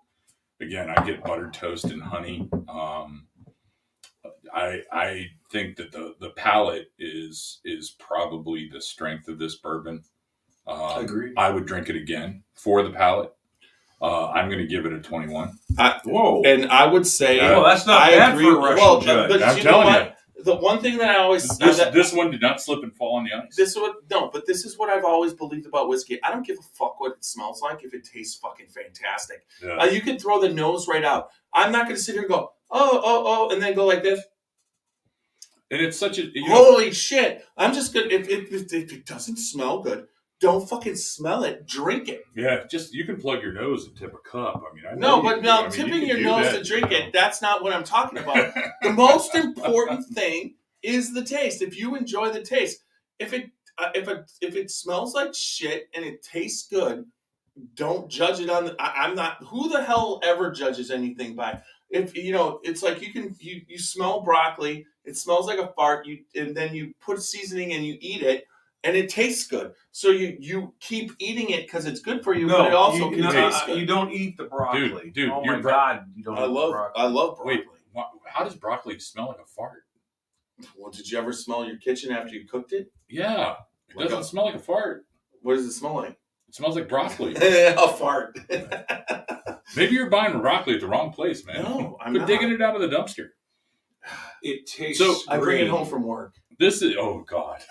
Again, I get buttered toast and honey. I think that the palate is probably the strength of this bourbon. Agreed. I would drink it again for the palate. I'm going to give it a 21. Whoa! And I would say, that's not bad for a Russian judge. But I'm you know telling what? The one thing that I always this one did not slip and fall on the ice. This is what I've always believed about whiskey. I don't give a fuck what it smells like if it tastes fucking fantastic. Yeah. You can throw the nose right out. I'm not going to sit here and go, oh, and then go like this. And it's such a holy shit! I'm just gonna if it doesn't smell good, don't fucking smell it. Drink it. Yeah, just you can plug your nose and tip a cup. I mean, tipping your nose to drink it, that's not what I'm talking about. The most important thing is the taste. If you enjoy the taste, if it smells like shit and it tastes good, don't judge it on. I'm not. Who the hell ever judges anything by? If it's like you smell broccoli. It smells like a fart. And then you put seasoning and you eat it. And it tastes good, so you keep eating it because it's good for you. But it also tastes good. You don't eat the broccoli, dude. Oh my god, you don't. I love broccoli. Wait, how does broccoli smell like a fart? Well, did you ever smell your kitchen after you cooked it? Yeah, it doesn't smell like a fart. What does it smell like? It smells like broccoli. A fart. Maybe you're buying broccoli at the wrong place, man. No, I'm not. not. Digging it out of the dumpster. It tastes. So I bring it home from work. This is God,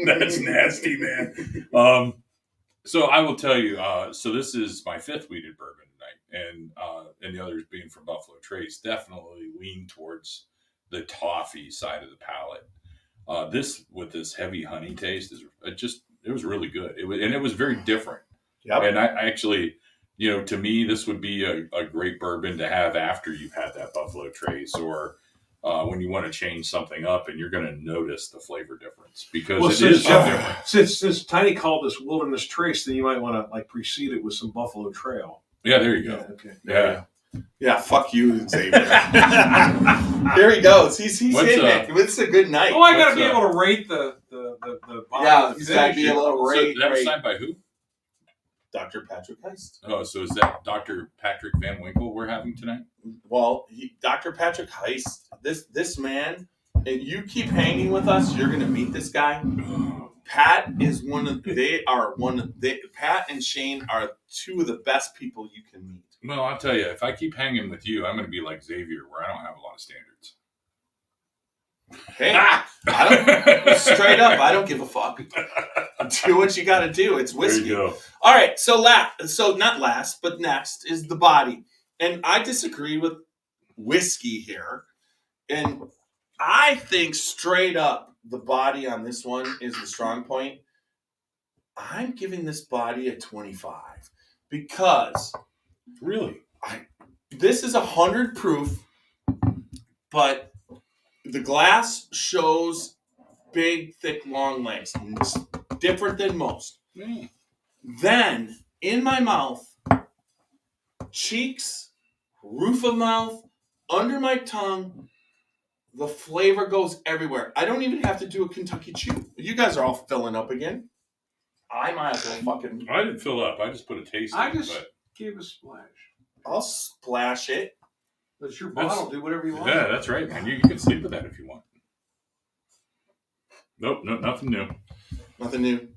that's nasty, man. So I will tell you. So this is my 5th weeded bourbon tonight, and the others being from Buffalo Trace definitely lean towards the toffee side of the palate. This with this heavy honey taste is it was really good. It was very different. Yep. And I actually, to me, this would be a great bourbon to have after you've had that Buffalo Trace, or when you want to change something up and you're going to notice the flavor difference, because it is so different. Since Tiny called this Wilderness Trace, then you might want to like precede it with some Buffalo Trail. Yeah, there you go. Yeah, okay. Yeah. Yeah, fuck you, Xavier. Here he goes. He's hitting it. It's a good night. Oh, I got to be able to rate the yeah, he's got to be able to rate. So that was signed by who? Dr. Patrick Heist. Oh, so is that Dr. Patrick Van Winkle we're having tonight? Well, Dr. Patrick Heist, this man, and you keep hanging with us, you're going to meet this guy. Pat is Pat and Shane are two of the best people you can meet. Well, I'll tell you, if I keep hanging with you, I'm going to be like Xavier, where I don't have a lot of standards. Hey, straight up, I don't give a fuck. Do what you got to do. It's whiskey. There you go. All right, so not last, but next is the body. And I disagree with whiskey here. And I think straight up the body on this one is the strong point. I'm giving this body a 25 because really, this is 100 proof, but the glass shows big, thick, long legs. It's different than most. Mm. Then in my mouth, cheeks, roof of mouth, under my tongue, the flavor goes everywhere. I don't even have to do a Kentucky chew. You guys are all filling up again. I might as well fucking... I didn't fill up. I just put a taste in. I just gave a splash. I'll splash it. That's your bottle. Do whatever you want. Yeah, that's right, man. You can sleep with that if you want. Nope, nothing new. Nothing new.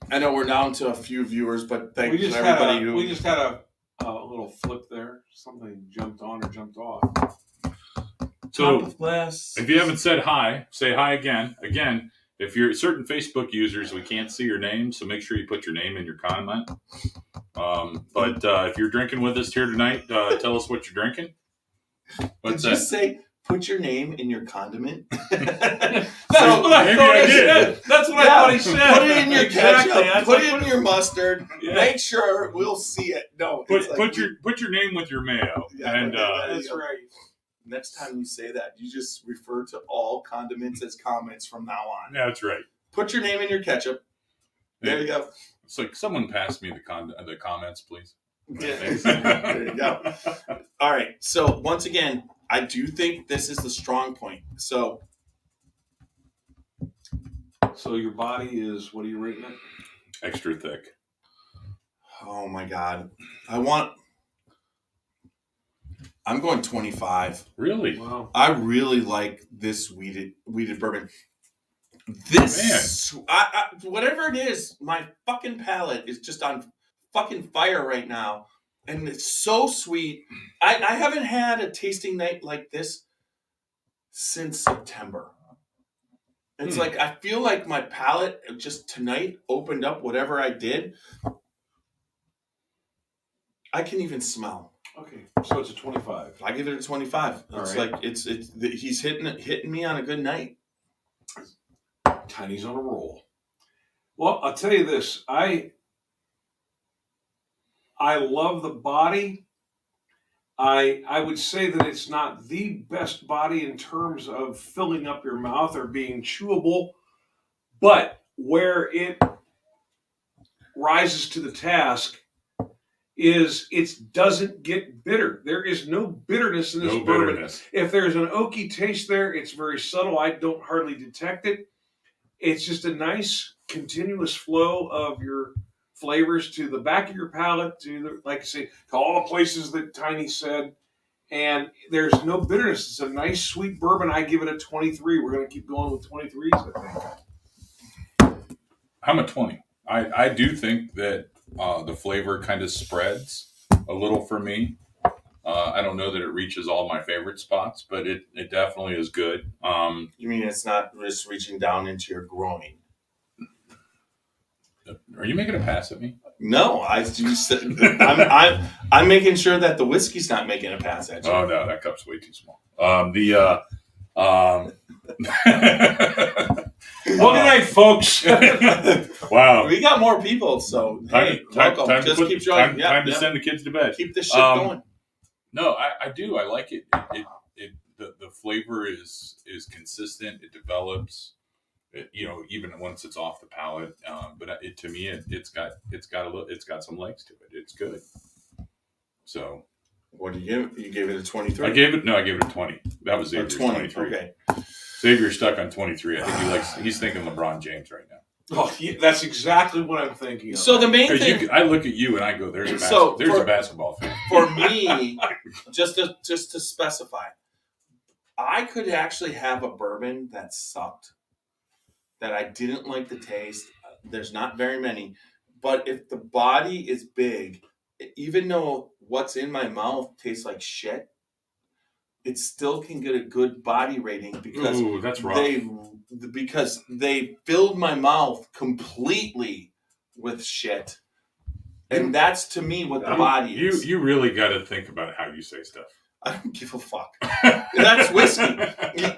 I know we're down to a few viewers, but thanks to everybody who... We just had a little flip there. Something jumped on or jumped off. So, if you haven't said hi, say hi again. Again, if you're certain Facebook users, we can't see your name, so make sure you put your name in your comment. But if you're drinking with us here tonight, tell us what you're drinking. Did you say put your name in your condiment? That's what I thought he said. That's what I thought he said. Put it in your ketchup. Put it in your mustard. Yeah. Make sure we'll see it. No, put your name with your mayo. Yeah, and that's right. Next time you say that, you just refer to all condiments as comments from now on. That's right. Put your name in your ketchup. There you go. It's like someone pass me the comments, please. Yeah. There you go. All right. So once again, I do think this is the strong point. So your body is, what are you rating it? Extra thick. Oh my God. I'm going 25. Really? Wow. I really like this weeded bourbon. This, whatever it is, my fucking palate is just on fucking fire right now. And it's so sweet. I haven't had a tasting night like this since September. It's like, I feel like my palate just tonight opened up whatever I did. I can even smell. Okay, so it's a 25. I give it a 25. All It's right. like he's hitting me on a good night. Tiny's on a roll. Well, I'll tell you this. I love the body. I would say that it's not the best body in terms of filling up your mouth or being chewable, but where it rises to the task is it doesn't get bitter. There is no bitterness in this bourbon. If there's an oaky taste there, it's very subtle. I don't hardly detect it. It's just a nice continuous flow of your flavors to the back of your palate, like I say, to all the places that Tiny said. And there's no bitterness. It's a nice, sweet bourbon. I give it a 23. We're going to keep going with 23s, I think. I'm a 20. I do think that the flavor kind of spreads a little for me. I don't know that it reaches all my favorite spots, but it definitely is good. You mean it's not just reaching down into your groin? Are you making a pass at me? No, I'm making sure that the whiskey's not making a pass at you. Oh no, that cup's way too small. Well, good night, folks. Wow. We got more people, so welcome. Just keep joining. Time to send the kids to bed. Keep this shit going. No, I do. I like it. The flavor is consistent. It develops. Even once it's off the palate. But to me, it's got some legs to it. It's good. So, what do you give? You gave it a 23. I gave it a 20. That was Xavier's 23. Okay. Xavier's stuck on 23. I think he's thinking LeBron James right now. Oh, that's exactly what I'm thinking of. So the main thing, I look at you and I go, "There's a basketball fan." For me, just to specify, I could actually have a bourbon that sucked, that I didn't like the taste. There's not very many, but if the body is big, even though what's in my mouth tastes like shit, it still can get a good body rating because that's rough. Because they filled my mouth completely with shit. And that's, to me, what the body is. You really got to think about how you say stuff. I don't give a fuck. That's whiskey.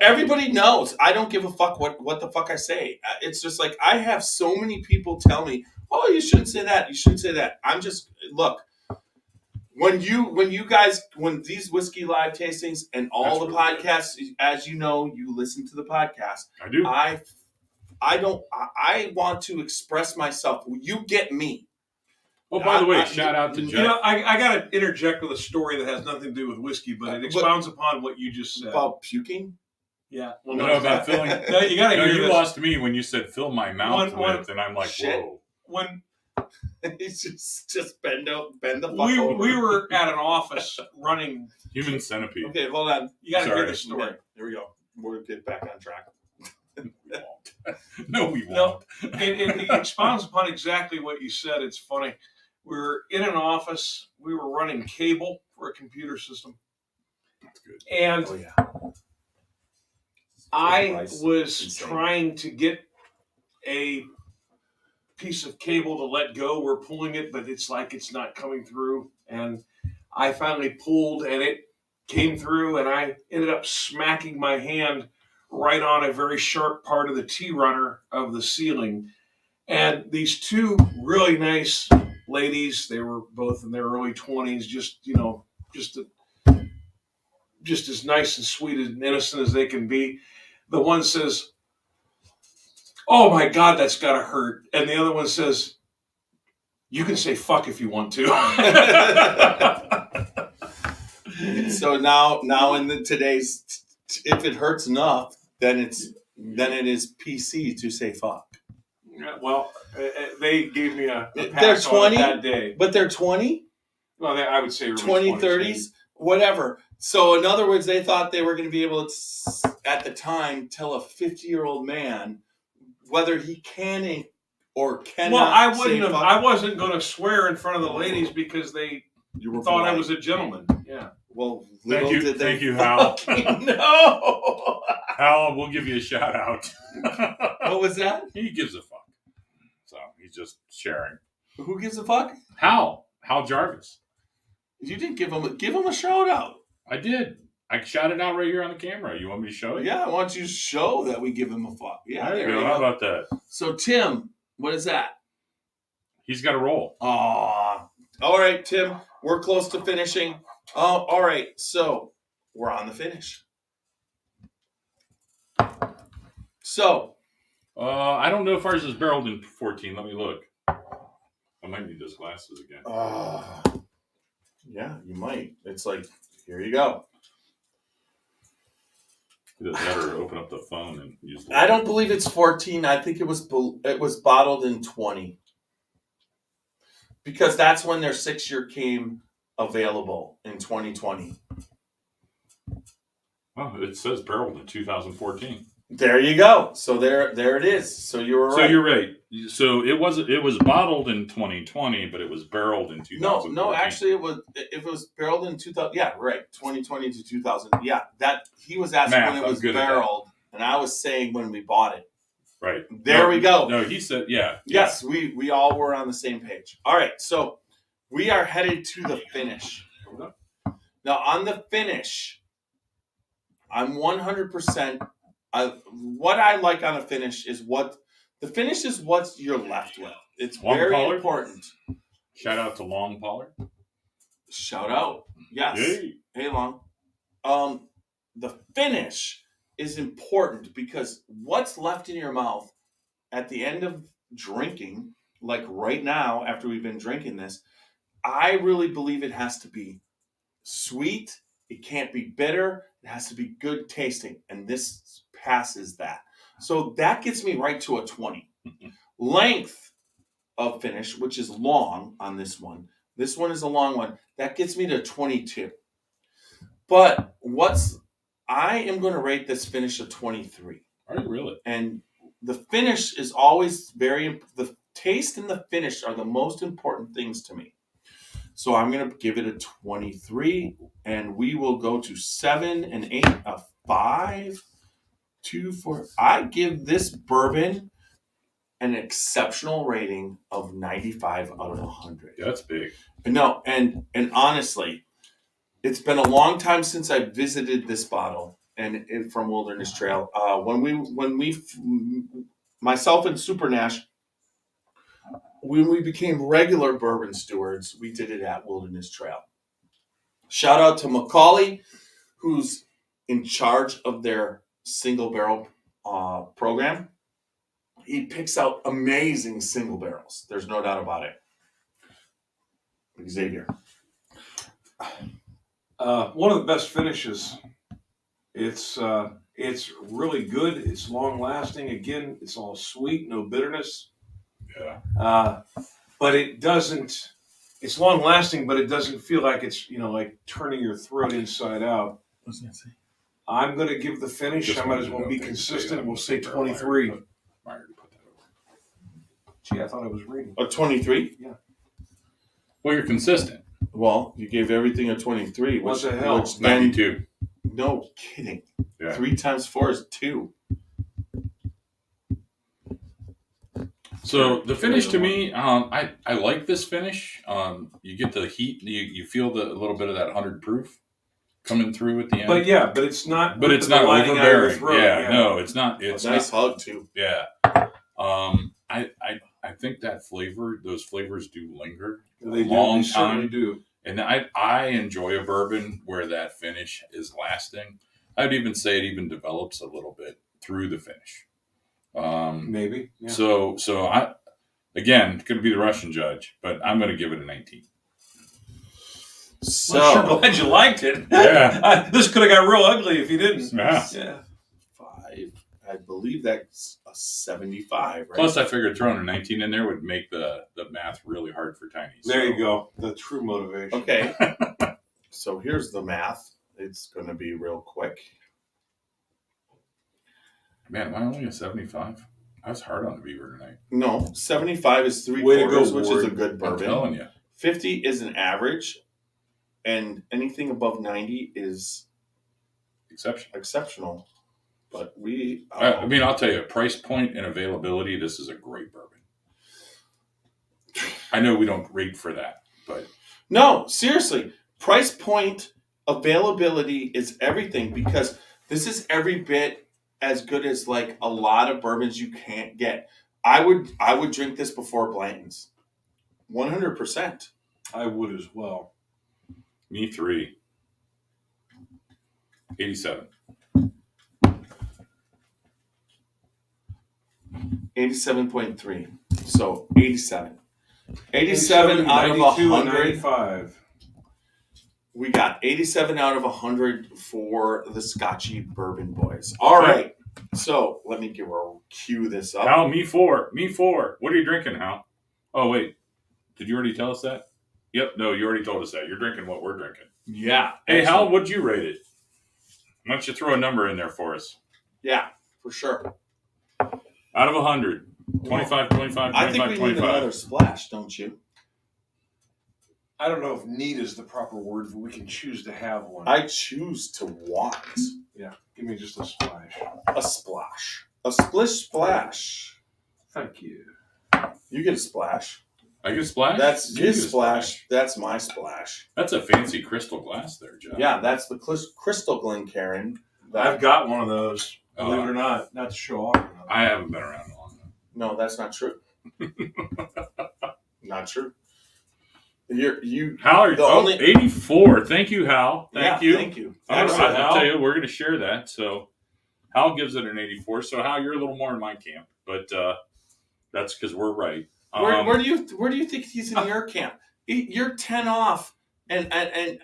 Everybody knows. I don't give a fuck what the fuck I say. It's just like, I have so many people tell me, oh, you shouldn't say that. You shouldn't say that. I'm just, look, when these whiskey live tastings and all the podcasts, as you know, you listen to the podcast. I do. I want to express myself. You get me. Oh, by the way, shout out to Jeff. I got to interject with a story that has nothing to do with whiskey, but it expounds upon what you just said. About puking? Yeah. Well, no, about filling. No, you got to hear you this. lost me when you said fill my mouth with, and I'm like, shit. Whoa. When It's just bend the fuck over. We were at an office running Human centipede. Okay, hold on. You got to hear Sorry. the story. Okay, here we go. We'll get back on track. We won't. No, we won't. No, it expounds upon exactly what you said. It's funny. We were in an office. We were running cable for a computer system. That's good. And Oh, yeah. I was trying to get a piece of cable to let go. We're pulling it, but it's like it's not coming through. And I finally pulled, and it came through, and I ended up smacking my hand right on a very sharp part of the T-runner of the ceiling. And these two really nice ladies, they were both in their early 20s, just as nice and sweet and innocent as they can be. The one says, "Oh my God, that's gotta hurt." And the other one says, "You can say fuck if you want to." So now in today's, if it hurts enough, then it is PC to say fuck. Yeah, well, they gave me a They're pass 20 on it that day. But they're 20? Well, I would say 20, 30s, whatever. So in other words, they thought they were going to be able to, at the time, tell a 50-year-old man whether he can or cannot. Well, I fuck. wasn't going to swear in front of the ladies because they thought I was a gentleman. Yeah. Well, Thank you, Hal. No. Hal, we'll give you a shout out. What was that? He gives a fuck. So he's just sharing. Who gives a fuck? Hal Jarvis. You didn't give him a shout out. I did. I shouted out right here on the camera. You want me to show you? Yeah, I want you to show that we give him a fuck. Yeah, there you go. How about that? So Tim, what is that? He's got a roll. Aw. All right, Tim, we're close to finishing. Oh, all right. So we're on the finish. So. I don't know if ours is barreled in 14. Let me look. I might need those glasses again. Yeah, you might. It's like, here you go. Either that or open up the phone and use the I don't believe it's 14. I think it was bottled in 20. Because that's when their 6-year came available in 2020. Oh, it says barreled in 2014. There you go. So there it is. So you were right. So you're right. So it was bottled in 2020, but it was barreled in 2014. No, actually it was barreled in 2000. Yeah, right. 2020 to 2000. Yeah, that he was asking when it was barreled, and I was saying when we bought it. Right. There we go. No, he said, yeah. Yes, we all were on the same page. All right, so we are headed to the finish. Now, on the finish, I'm 100%. What I like on a finish is what you're left with. It's Long very Pollard? important. Shout out to Long Pollard. Shout out. Yes. Hey, Long. The finish is important because what's left in your mouth at the end of drinking, like right now, after we've been drinking this, I really believe it has to be sweet. It can't be bitter. It has to be good tasting. And this passes that. So that gets me right to a 20. Length of finish, which is long on this one. This one is a long one. That gets me to 22. But I am going to rate this finish a 23. Are you really? And the finish is always the taste and the finish are the most important things to me. So I'm going to give it a 23, and we will go to 7 and 8, a 5, 2, 4. I give this bourbon an exceptional rating of 95 out of 100. That's big. No, and honestly, it's been a long time since I visited this bottle and from Wilderness Trail. When we myself and Super Nash, when we became regular bourbon stewards, we did it at Wilderness Trail. Shout out to Macaulay, who's in charge of their single barrel program. He picks out amazing single barrels. There's no doubt about it. Xavier. One of the best finishes. It's really good. It's long lasting. Again, it's all sweet, no bitterness. Yeah. But it doesn't. It's long lasting, but it doesn't feel like it's like turning your throat inside out. What was I say? I'm going to give the finish. I might as well be consistent. We'll say 23. Gee, I thought I was reading. A 23? Yeah. Well, you're consistent. Well, you gave everything a 23. What the hell? Which then, 92. no kidding. Yeah. 3 times 4 is 2. So the finish to me, I like this finish. You get the heat. You feel a little bit of that 100 proof coming through at the end. But it's not. But it's not overbearing. Yeah, no, it's not. It's a nice hug too. Yeah. I think that those flavors do linger They a do. long They certainly time. do. And I enjoy a bourbon where that finish is lasting. I'd even say it even develops a little bit through the finish. Maybe. Yeah. So I, again, could be the Russian judge, but I'm going to give it a 19. So I'm sure glad you liked it. Yeah. This could have got real ugly if you didn't. Yeah. 5. I believe that's a 75, right? Plus, I figured throwing a 19 in there would make the math really hard for Tiny. There you go. The true motivation. Okay. So here's the math. It's going to be real quick. Man, am I only a 75? I was hard on the Beaver tonight. No, 75 is 3 Way to go, quarters, which is Ward. a good I'm bourbon. telling you. 50 is an average, and anything above 90 is exceptional. But I mean, I'll tell you, price point and availability, this is a great bourbon. I know we don't rate for that, but no, seriously, price point, availability is everything because this is every bit as good as like a lot of bourbons you can't get. I would drink this before Blanton's, 100%. I would as well. me 3. 87. 87.3. So 87. 87 out of 92, 100. 95. We got 87 out of 100 for the Scotchy Bourbon Boys. All right. So let me cue this up. Hal, me 4. Me 4. What are you drinking, Hal? Oh, wait. Did you already tell us that? Yep. No, you already told us that. You're drinking what we're drinking. Yeah. Hey, excellent. Hal, what'd you rate it? Why don't you throw a number in there for us? Yeah, for sure. Out of 100. 25, 25, I think 25, we 25. need another splash, don't you? I don't know if need is the proper word, but we can choose to have one. I choose to want Yeah, give me just a splash. a splash. A splish splash. Thank you. You get a splash. I get a splash? That's You get his a splash. That's my splash. That's a fancy crystal glass there, Jeff. Yeah, that's the Crystal Glencairn. I've got one of those. Believe it or not, not to show off. I haven't been around long enough. No, that's not true. Not true. You Hal, are the only 84. Thank you, Hal. Thank you. Thank you. I'll tell you, we're going to share that. So Hal gives it an 84. So Hal, you're a little more in my camp, but that's because we're right. Where do you think he's in your camp? You're 10 off, and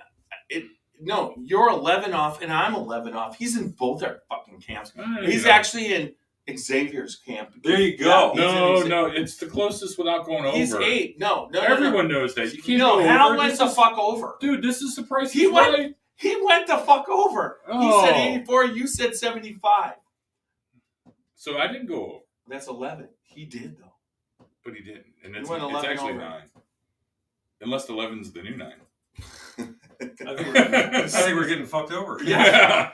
no, you're 11 off, and I'm 11 off. He's in both our fucking camps. He's actually in Xavier's camp. There you go. Yeah, no, it's the closest without going over. He's 8. No. Everyone knows that. You can't go over. Hal went the fuck over. Dude, this is the price. He went the fuck over. Oh. He said 84. You said 75. So I didn't go over. That's 11. He did though. But he didn't, and He it's went 11 actually over. 9. Unless 11's the new 9. I think we're getting fucked over. Yeah.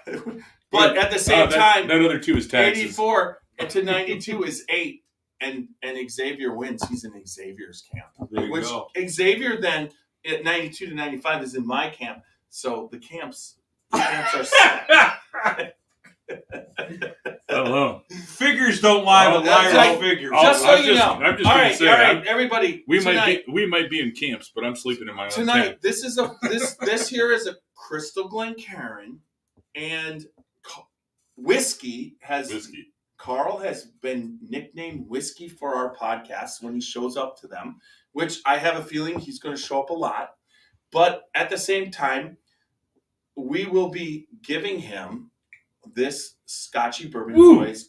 But at the same time, that other 2 is taxes. 84 to 92 is 8, and Xavier wins. He's in Xavier's camp. There you go. Xavier then at 92 to 95 is in my camp. So the camps are set. Hello. Figures don't lie, but liars like, figures. Just so you know. I'm just all going right, to say, all right, everybody. we might be in camps, but I'm sleeping in my own tonight. tent. This is this here is a Crystal Glencairn, and whiskey. Carl has been nicknamed Whiskey for our podcast when he shows up to them, which I have a feeling he's going to show up a lot. But at the same time, we will be giving him this Scotchy Bourbon Boys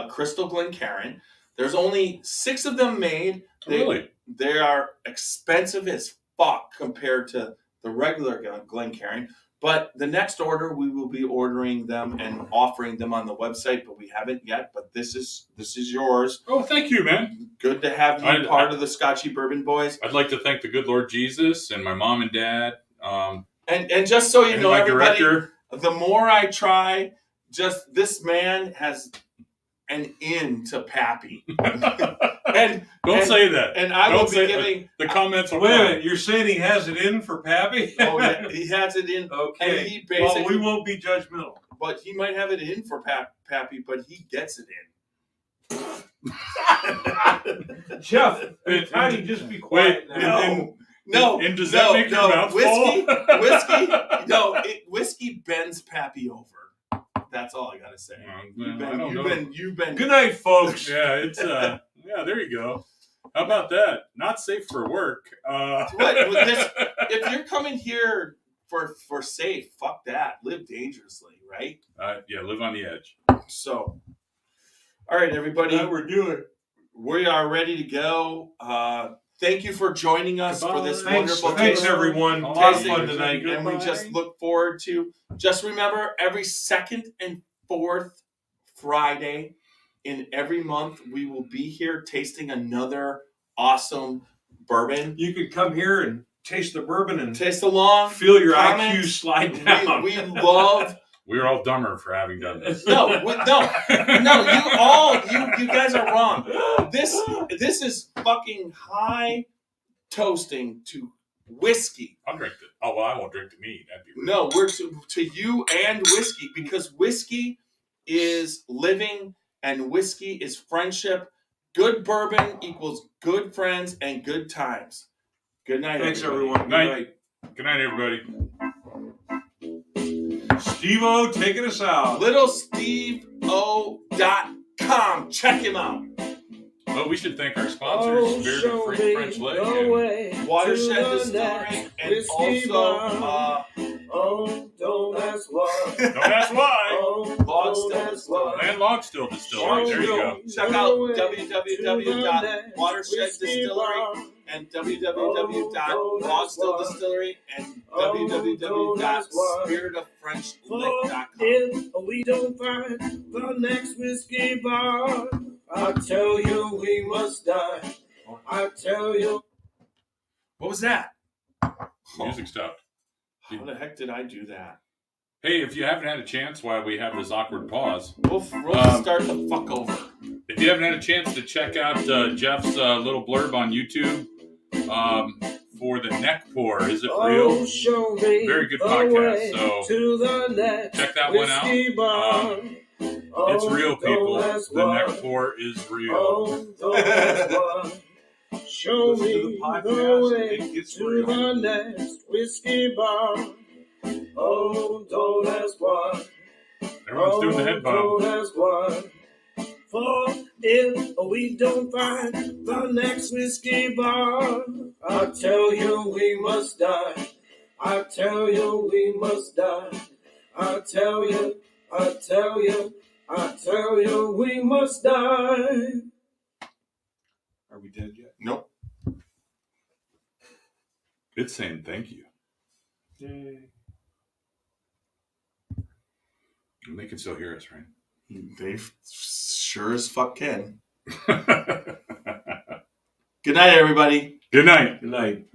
Crystal Glencairn. There's only 6 of them made. They are expensive as fuck compared to the regular Glencairn. But the next order, we will be ordering them and offering them on the website, but we haven't yet. But this is yours. Oh, thank you, man. Good to have you part of the Scotchy Bourbon Boys. I'd like to thank the good Lord Jesus and my mom and dad. And just so you know, everybody, director. The more I try, just this man has an in to Pappy. Don't say that. And I will be giving the comments. Wait a minute, you're saying he has it in for Pappy? Oh, yeah, he has it in. Okay. And he basically, well, we won't be judgmental. But he might have it in for Pappy, but he gets it in. Jeff, how do you just be quiet now? No. And does that make your mouth full? Whiskey bends Pappy over. That's all I gotta say. You've been. Good night, folks. Yeah, it's yeah. There you go. How about that? Not safe for work. If you're coming here for safe, fuck that. Live dangerously, right? Yeah, live on the edge. So, all right, everybody. We are ready to go. Thank you for joining us for this wonderful Thanks, tasting. everyone. A lot of fun tonight. And we just look forward to, just remember, every 2nd and 4th Friday in every month, we will be here tasting another awesome bourbon. You could come here and taste the bourbon and taste along. Feel your IQ slide down. We love... We're all dumber for having done this. No, you guys are wrong. This is fucking high toasting to whiskey. I'll drink it. Oh, well, I won't drink to me. That'd be rude. No, we're to you and whiskey, because whiskey is living and whiskey is friendship. Good bourbon equals good friends and good times. Good night, Thanks, everybody. everyone. Good night, everybody. Steve-O taking us out. LittleSteveO.com. Check him out. Well, we should thank our sponsors, Spirit of Free French Leg and Watershed Distillery, and also don't ask why. Don't ask why. Logstill Distillery. And Logstill Distillery. There you go. Check out www.watersheddistillery and www.logstilldistillery and www.spiritoffrenchlick.com. If we don't find the next whiskey bar, I tell you we must die. I tell you. What was that? Music stopped. How the heck did I do that? Hey, if you haven't had a chance while we have this awkward pause, We'll start the fuck over. If you haven't had a chance to check out Jeff's little blurb on YouTube for the neck pour, is it real? Very good podcast. So check that one out. It's real, people. The neck pour is real. Show me the way to the next whiskey bar. Oh, don't ask why. Everyone's doing the head bob. Don't ask why. For if we don't find the next whiskey bar, I tell you we must die. I tell you we must die. I tell you we must die. Are we dead yet? Nope. It's saying thank you. Yay. And they can still hear us, right? They sure as fuck can. Good night, everybody. Good night. Good night.